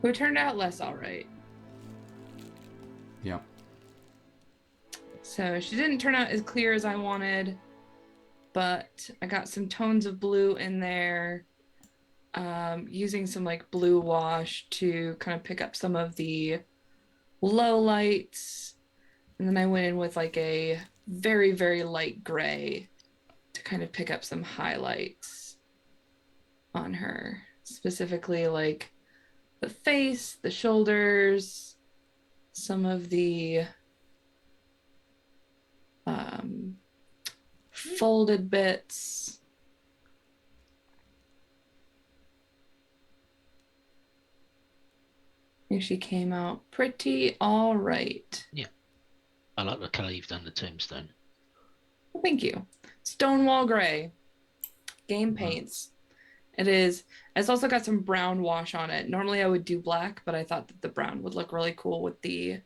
who turned out less all right. Yeah. So she didn't turn out as clear as I wanted. but I got some tones of blue in there, using some like blue wash to kind of pick up some of the low lights. And then I went in with like a very, very light gray to kind of pick up some highlights on her, specifically like the face, the shoulders, some of the folded bits. I think she came out pretty all right. Yeah. I like the colour you've done the tombstone. Well, thank you. Stonewall Gray. Game Paints. It's also got some brown wash on it. Normally I would do black, but I thought that the brown would look really cool with the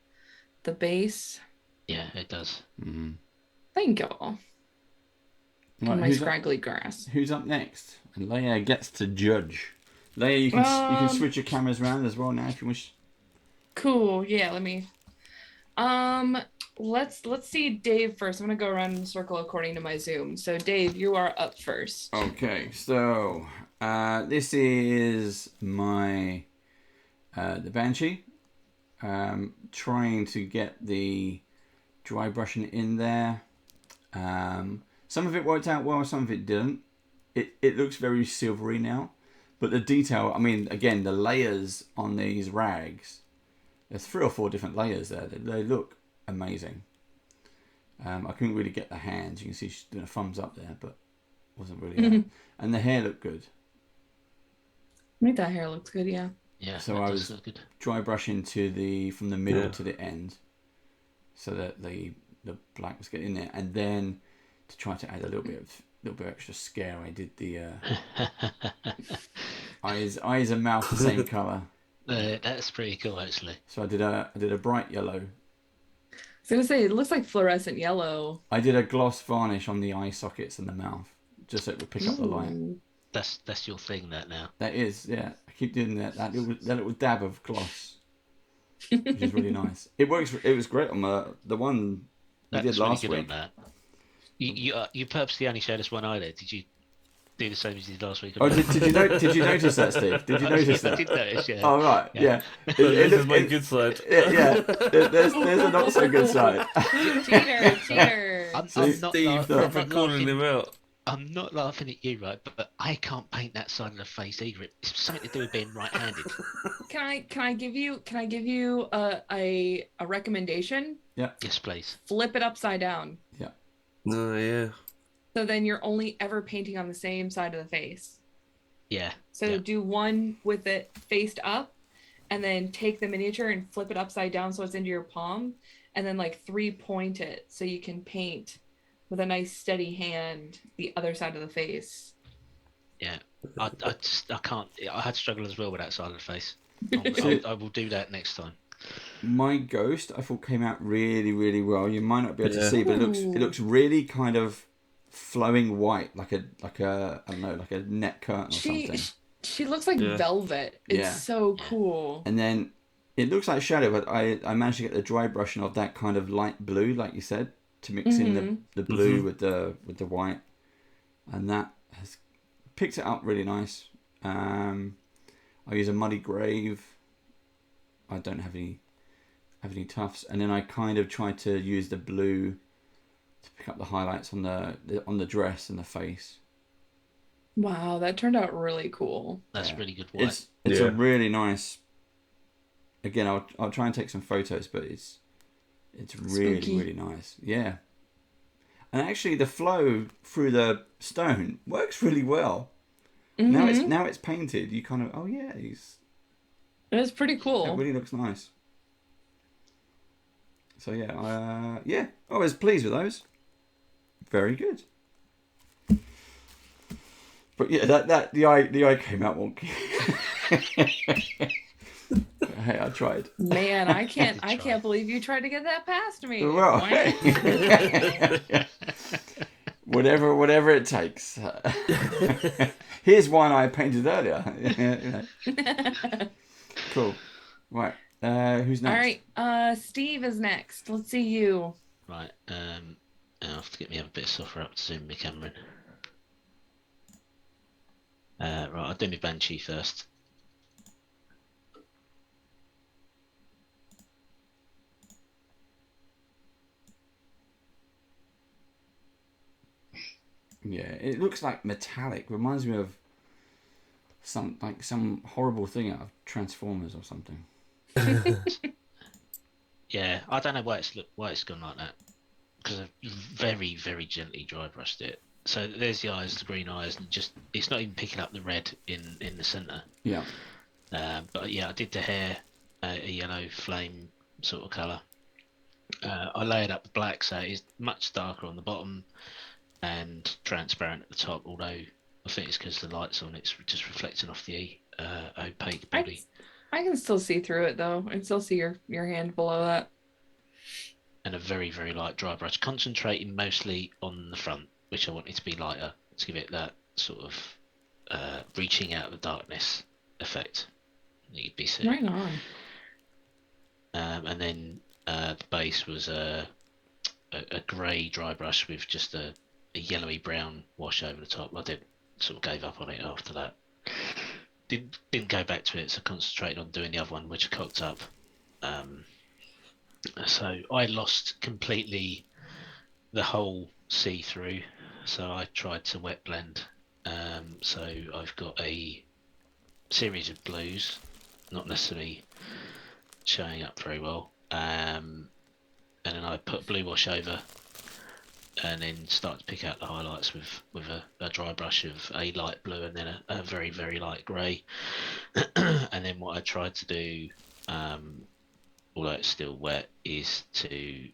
base. Yeah, it does. Mm-hmm. Thank y'all. Right, on my scraggly grass. Who's up next? And Leia gets to judge. Leia, you can switch your cameras around as well now if you wish. Cool. Yeah, let me. Let's see Dave first. I'm gonna go around in a circle according to my Zoom. So Dave, you are up first. Okay, so this is my the Banshee. Trying to get the dry brushing in there. Some of it worked out well, some of it didn't. It looks very silvery now, but the detail, I mean, again, the layers on these rags, there's 3 or 4 different layers there. They look amazing. I couldn't really get the hands. You can see she's doing a thumbs up there, but wasn't really And the hair looked good. I think that hair looks good, yeah. Yeah, so I was dry brushing from the middle to the end, so that the black was getting in there, and then to try to add a little bit extra scare, I did the eyes and mouth the same color. That's pretty cool, actually. So I did a bright yellow. I was gonna say it looks like fluorescent yellow. I did a gloss varnish on the eye sockets and the mouth, just so it would pick up the light. That's your thing, that now. That is, yeah. I keep doing that little dab of gloss, which is really nice. It works. It was great on the one we did last week. On that. You purposely only showed us one eye there. Did you do the same as you did last week? Oh, did you notice that, Steve? Did you notice that? I did notice, yeah. Oh, right, yeah. This is my good side. Yeah. There's a not so good side. Cheater. I'm calling him out. I'm not laughing at you, right? But I can't paint that side of the face either. It's something to do with being right-handed. Can I give you a recommendation? Yeah. Yes, please. Flip it upside down. Yeah. No, yeah. So then you're only ever painting on the same side of the face. Yeah. So do one with it faced up, and then take the miniature and flip it upside down so it's into your palm, and then like 3-point it so you can paint with a nice steady hand the other side of the face. Yeah. I can't. I had struggle as well with that side of the face. I will do that next time. My ghost, I thought, came out really, really well. You might not be able to see, but it looks really kind of flowing white, like a I don't know, like a net curtain or something. She looks like velvet. It's so cool. And then it looks like shadow, but I managed to get the dry brushing of that kind of light blue, like you said, to mix in the blue with the white, and that has picked it up really nice. I use a muddy grave. I don't have any tufts, and then I kind of tried to use the blue to pick up the highlights on the dress and the face. Wow, that turned out really cool. That's really good work. It's a really nice. Again, I'll try and take some photos, but it's really Spooky. really nice. Yeah, and actually the flow through the stone works really well. Now it's painted. You kind of It's pretty cool. It really looks nice. So I was pleased with those. Very good. But yeah, that the eye came out wonky. Hey, I tried. Man, I can't believe you tried to get that past me. Well, whatever it takes. Here's one I painted earlier. Cool. Right. Who's next? All right. Steve is next. Let's see you. Right. I'll have to get me a bit of software up to zoom my camera in. Right, I'll do my Banshee first. Yeah, it looks like metallic. Reminds me of some horrible thing out of Transformers or something. Yeah, I don't know why it's gone like that, because I've very, very gently dry brushed it. So there's the eyes, the green eyes, and just it's not even picking up the red in the centre. Yeah. But yeah, I did the hair a yellow flame sort of colour. I layered up the black, so it's much darker on the bottom and transparent at the top. Although I think it's because the light's on, it's just reflecting off the opaque body. I can still see through it though. I can still see your hand below that. And a very, very light dry brush, concentrating mostly on the front, which I wanted to be lighter to give it that sort of reaching out of the darkness effect that you'd be seeing. Right on. And then the base was a grey dry brush with just a yellowy brown wash over the top. I sort of gave up on it after that. Didn't go back to it, so concentrated on doing the other one, which I cocked up. So I lost completely the whole see-through, so I tried to wet blend. So I've got a series of blues, not necessarily showing up very well, and then I put blue wash over, and then start to pick out the highlights with a dry brush of a light blue and then a very, very light grey. And then what I tried to do, although it's still wet, is to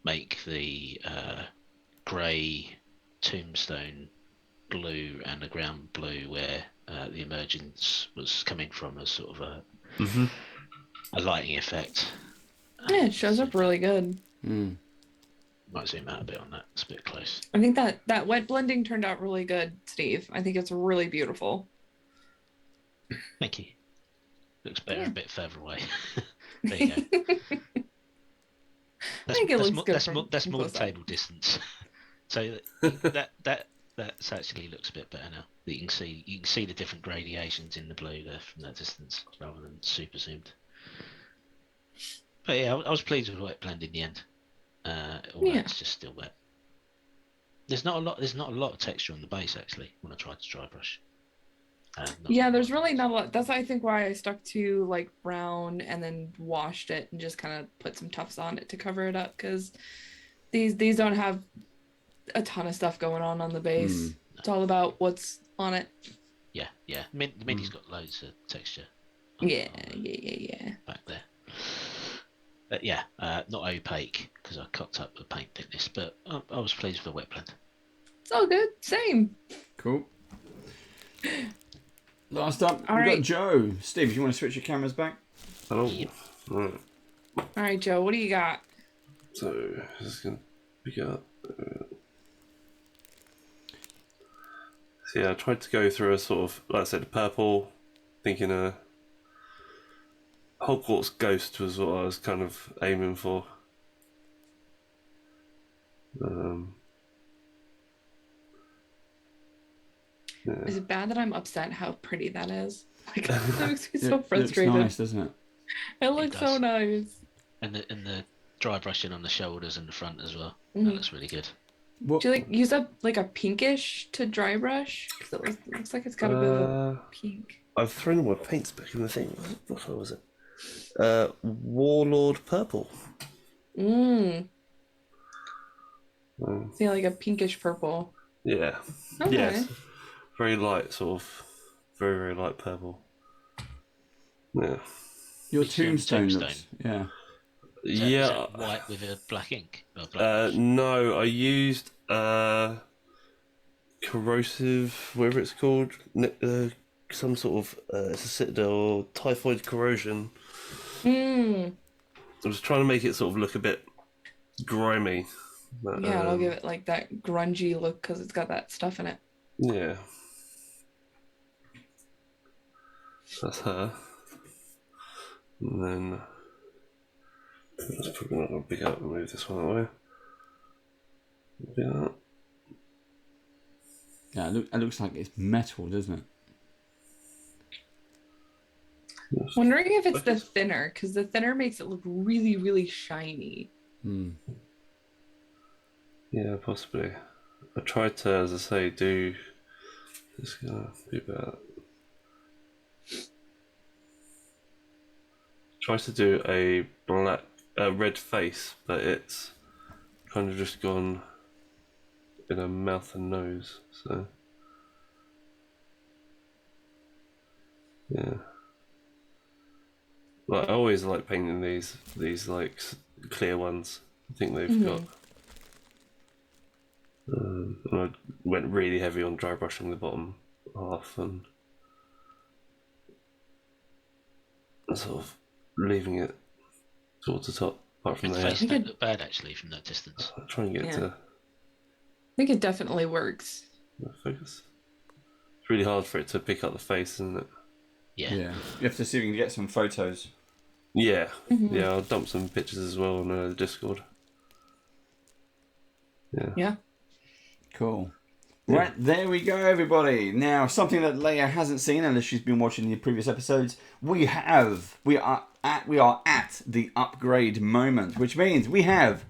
make the grey tombstone blue and a ground blue where the emergence was coming from, as sort of a lighting effect. Yeah, it shows up really good. Might zoom out a bit on that. It's a bit close. I think that wet blending turned out really good, Steve. I think it's really beautiful. Thank you. Looks better a bit further away. There you go. I think it looks good. That's more table distance. So that actually looks a bit better now. You can see the different gradations in the blue there from that distance rather than super zoomed. But yeah, I was pleased with the wet blend in the end. Although it's just still wet. There's not a lot of texture on the base actually when I tried to dry brush. Yeah, there's really not a lot. That's I think why I stuck to like brown and then washed it and just kind of put some tufts on it to cover it up, because these don't have a ton of stuff going on the base. It's all about what's on it. Yeah. The Mini's got loads of texture. Yeah. Back there. But yeah, not opaque because I cocked up the paint thickness, but I was pleased with the wet blend. It's all good. Same. Cool. Last up, all we've right. got Joe. Steve, you want to switch your cameras back? Oh, Yep. right. All right, Joe, what do you got? So, just gonna pick it up. So yeah, I tried to go through a sort of, like I said, purple, thinking a Hogwarts ghost was what I was kind of aiming for. Yeah. Is it bad that I'm upset how pretty that is? Like, that makes me so frustrated. It looks nice, doesn't it? It looks so nice. And the dry brushing on the shoulders and the front as well. That looks really good. What? Do you like use up like a pinkish to dry brush? Because it looks like it's got a bit of a pink. I've thrown all my paints back in the thing. What color was it? Warlord purple. See, like a pinkish purple. Yeah. Okay. Yes. Very light, sort of. Very, very light purple. Yeah. Your tombstone looks. Yeah. Is that white with a black ink? Or black no, I used corrosive, whatever it's called, some sort of it's a citadel typhoid corrosion. I was trying to make it sort of look a bit grimy. But, yeah, it'll give it like that grungy look because it's got that stuff in it. Yeah. That's her. And then I'm just probably not going to pick up and move this one away. Yeah. Yeah, it looks like it's metal, doesn't it? Wondering if it's the thinner, because the thinner makes it look really, really shiny. Yeah, possibly. I tried to, as I say, do this guy do that. Try to do a red face, but it's kind of just gone in a mouth and nose. So yeah, like I always like painting these like clear ones. I think they've got. And I went really heavy on dry brushing the bottom half and sort of leaving it towards the top, apart from The the hair. face don't look bad actually from that distance. I'll try and get to I think it definitely works. focus. It's really hard for it to pick up the face, isn't it? Yeah. You have to see if you can get some photos. Yeah, yeah. I'll dump some pictures as well on the Discord. Yeah. Cool. Right, there we go, everybody. Now, something that Leia hasn't seen, unless she's been watching the previous episodes, we are at the upgrade moment, which means we have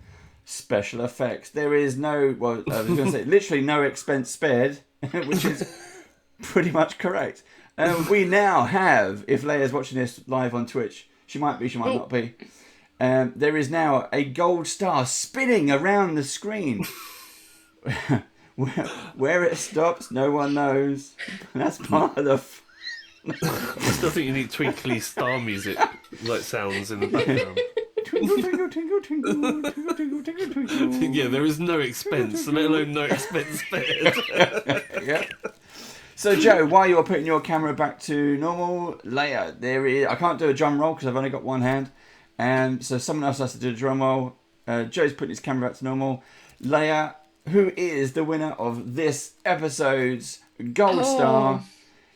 special effects. There is no, well, I was going to say, literally no expense spared, which is pretty much correct. We now have, if Leia's watching this live on Twitch, she might be, she might not be. There is now a gold star spinning around the screen. Where it stops, no one knows. That's part of the. I still think you need twinkly star music, like sounds in the background. Twinkle, twinkle, twinkle, twinkle, twinkle, twinkle, twinkle, twinkle. Yeah, there is no expense, let alone no expense spared. Yeah. So, Joe, while you're putting your camera back to normal, Leia, there is. I can't do a drum roll because I've only got one hand, and so someone else has to do a drum roll. Joe's putting his camera back to normal. Leia, who is the winner of this episode's gold star?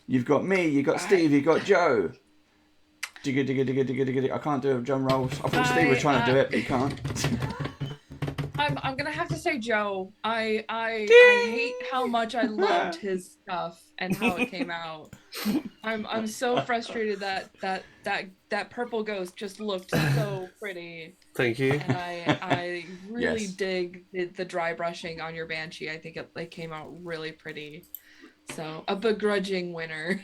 You've got me, you've got Steve, you've got Joe. Digga, digga, digga, digga, digga, digga. I can't do a drum roll. I thought Steve was trying to do it, but he can't. I'm gonna have to say Joe. I hate how much I loved his stuff and how it came out. I'm so frustrated that purple ghost just looked so pretty. Thank you. And I really dig the dry brushing on your Banshee. I think it came out really pretty. So a begrudging winner.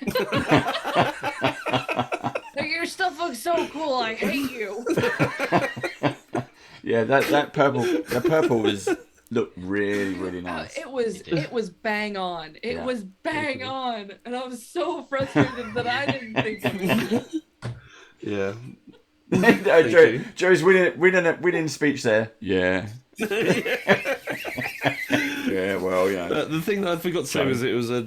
Your stuff looks so cool. I hate you. Yeah, that purple looked really, really nice. It was bang on. It was bang on, and I was so frustrated that I didn't think of it. Yeah. No, Joe's winning speech there. Yeah. Yeah, well, yeah. The thing that I forgot to say was it was a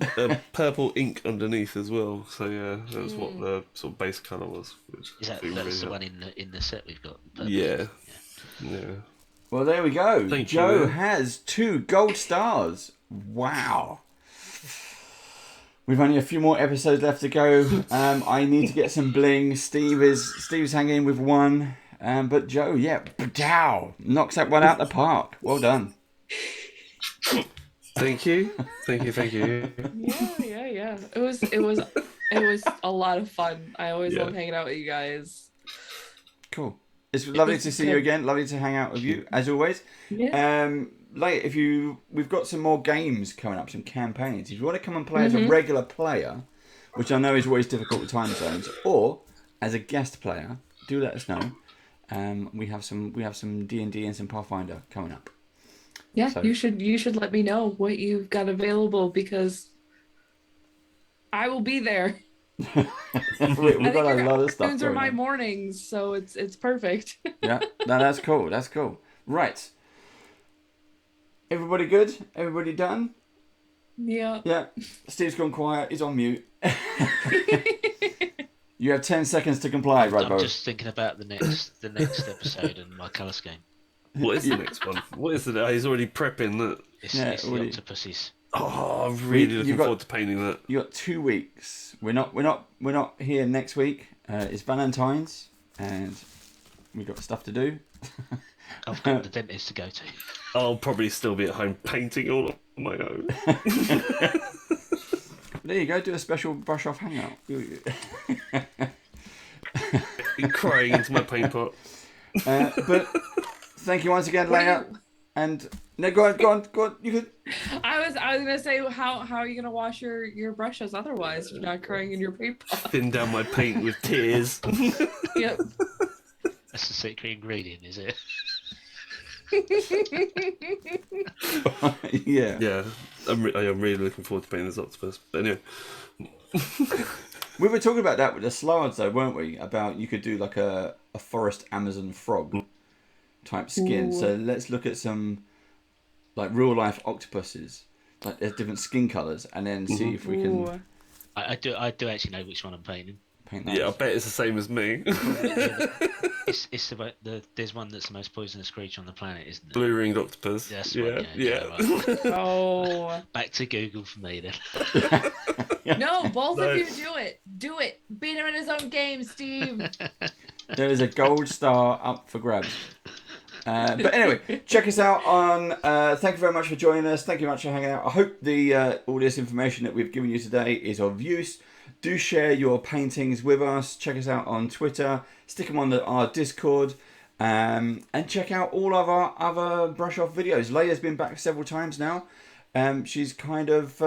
purple ink underneath as well. So yeah, that was what the sort of base colour was. Is that's really the one in the set we've got? Yeah. Well, there we go. Thank Joe you. has 2 gold stars. Wow. We've only a few more episodes left to go. I need to get some bling. Steve's hanging with 1. But Joe, knocks that one out the park. Well done. Thank you. Yeah. It was a lot of fun. I always love hanging out with you guys. Cool. It's lovely to see you again. Lovely to hang out with you as always. Yeah. We've got some more games coming up, some campaigns. If you want to come and play as a regular player, which I know is always difficult with time zones, or as a guest player, do let us know. We have some D&D and some Pathfinder coming up. Yeah, so. you should let me know what you've got available because I will be there. We've got a lot of stuff. Those are my mornings, so it's perfect. Yeah, no, that's cool. That's cool. Right. Everybody good? Everybody done? Yeah. Yeah. Steve's gone quiet. He's on mute. You have 10 seconds to comply, right, Bo? I'm just thinking about the next episode and my colour scheme. What is the next one? What is it? He's already prepping that. It's the octopuses. Oh, I'm really looking forward to painting that. You got 2 weeks. We're not here next week. It's Valentine's, and we've got stuff to do. I've got the dentist to go to. I'll probably still be at home painting all on my own. There you go. Do a special brush off hangout. Crying into my paint pot. But thank you once again, Leia. And no, go on. You could. I was gonna say, how are you gonna wash your brushes otherwise? If you're not crying in your paint pot. Thin down my paint with tears. Yep. That's the secret ingredient, is it? Yeah. Yeah, I am really looking forward to painting this octopus. But anyway. We were talking about that with the slides, though, weren't we? About you could do like a forest Amazon frog type skin. Ooh. So let's look at some like real life octopuses, like there's different skin colours, and then see if we can Ooh. I do actually know which one I'm painting. paint that. Yeah, I bet it's the same as me. It's about there's one that's the most poisonous creature on the planet, isn't it? Blue ringed octopus. That's yeah, right, yeah. Right. Oh. Back to Google for me then. No, both No. of you do it. Do it. Beat him in his own game, Steve. There is a gold star up for grabs. But anyway, check us out on. Thank you very much for joining us. Thank you very much for hanging out. I hope the all this information that we've given you today is of use. Do share your paintings with us. Check us out on Twitter. Stick them on our Discord. And check out all of our other brush off videos. Leia's been back several times now. She's kind of.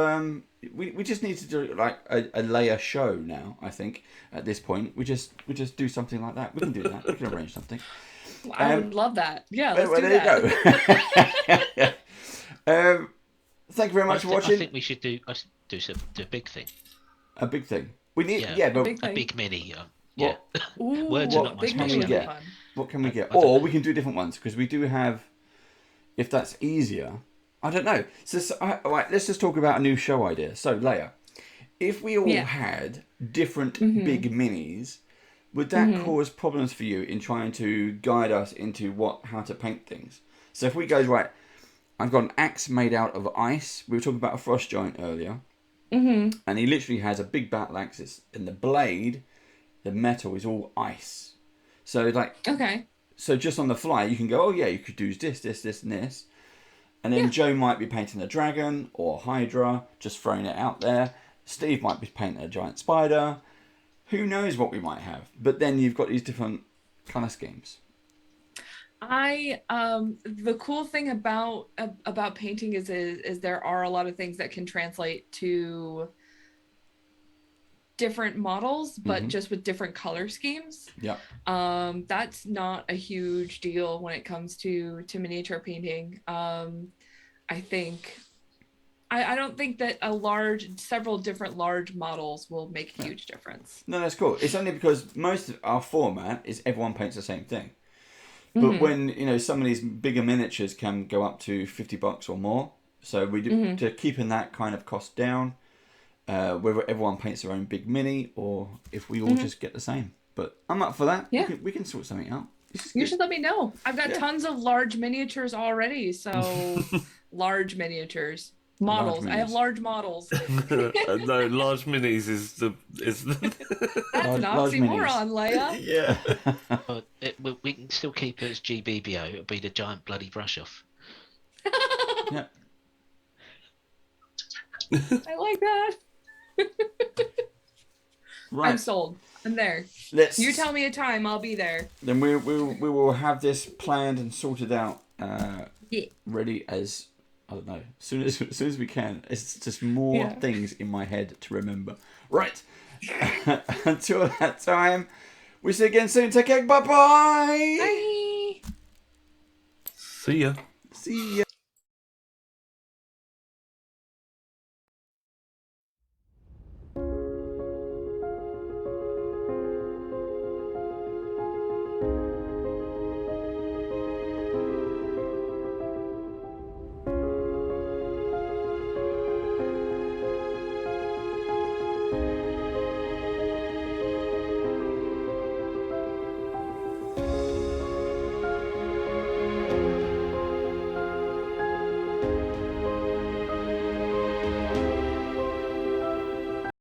We just need to do like a Leia show now. I think at this point we just do something like that. We can do that. We can arrange something. I would love that. Yeah, let's do there that. you go. Thank you very much for watching. I think we should do a big thing. A big thing. We need, Yeah, but big A big mini. What? Ooh, Words are not my big can we mission specialty. get? fun. what can we get? I don't Or know. we can do different ones because we do have. If that's easier, I don't know. Right, let's just talk about a new show idea. So, Leia, if we all had different big minis, would that cause problems for you in trying to guide us into how to paint things? So if we go, right, I've got an axe made out of ice. We were talking about a frost giant earlier. Mm-hmm. And he literally has a big battle axe, and the blade, the metal is all ice. So Okay. so just on the fly, you can go, oh yeah, you could do this, and this. And then Joe might be painting a dragon or Hydra, just throwing it out there. Steve might be painting a giant spider. Who knows what we might have? But then you've got these different colour schemes. The cool thing about painting is there are a lot of things that can translate to different models, but just with different color schemes. Yeah. That's not a huge deal when it comes to miniature painting. I think I don't think that several different large models will make a huge difference. No, that's cool. It's only because most of our format is everyone paints the same thing. But when, some of these bigger miniatures can go up to $50 or more. So we do to keeping that kind of cost down, whether everyone paints their own big mini or if we all just get the same. But I'm up for that. Yeah. We can sort something out. You should let me know. I've got tons of large miniatures already. So large miniatures. Models. Large I have minis. large models. No, large minis is the. That's Large an oxymoron, Leia. Yeah. But we can still keep it as GBBO. It'll be the giant bloody brush off. Yeah. I like that. Right. I'm sold. I'm there. Let's. You tell me a time, I'll be there. Then we will have this planned and sorted out. Yeah. Ready as. I don't know. As soon as we can. It's just more things in my head to remember. Right. Until that time, we see you again soon. Take care. Bye-bye. Bye. See ya. See ya.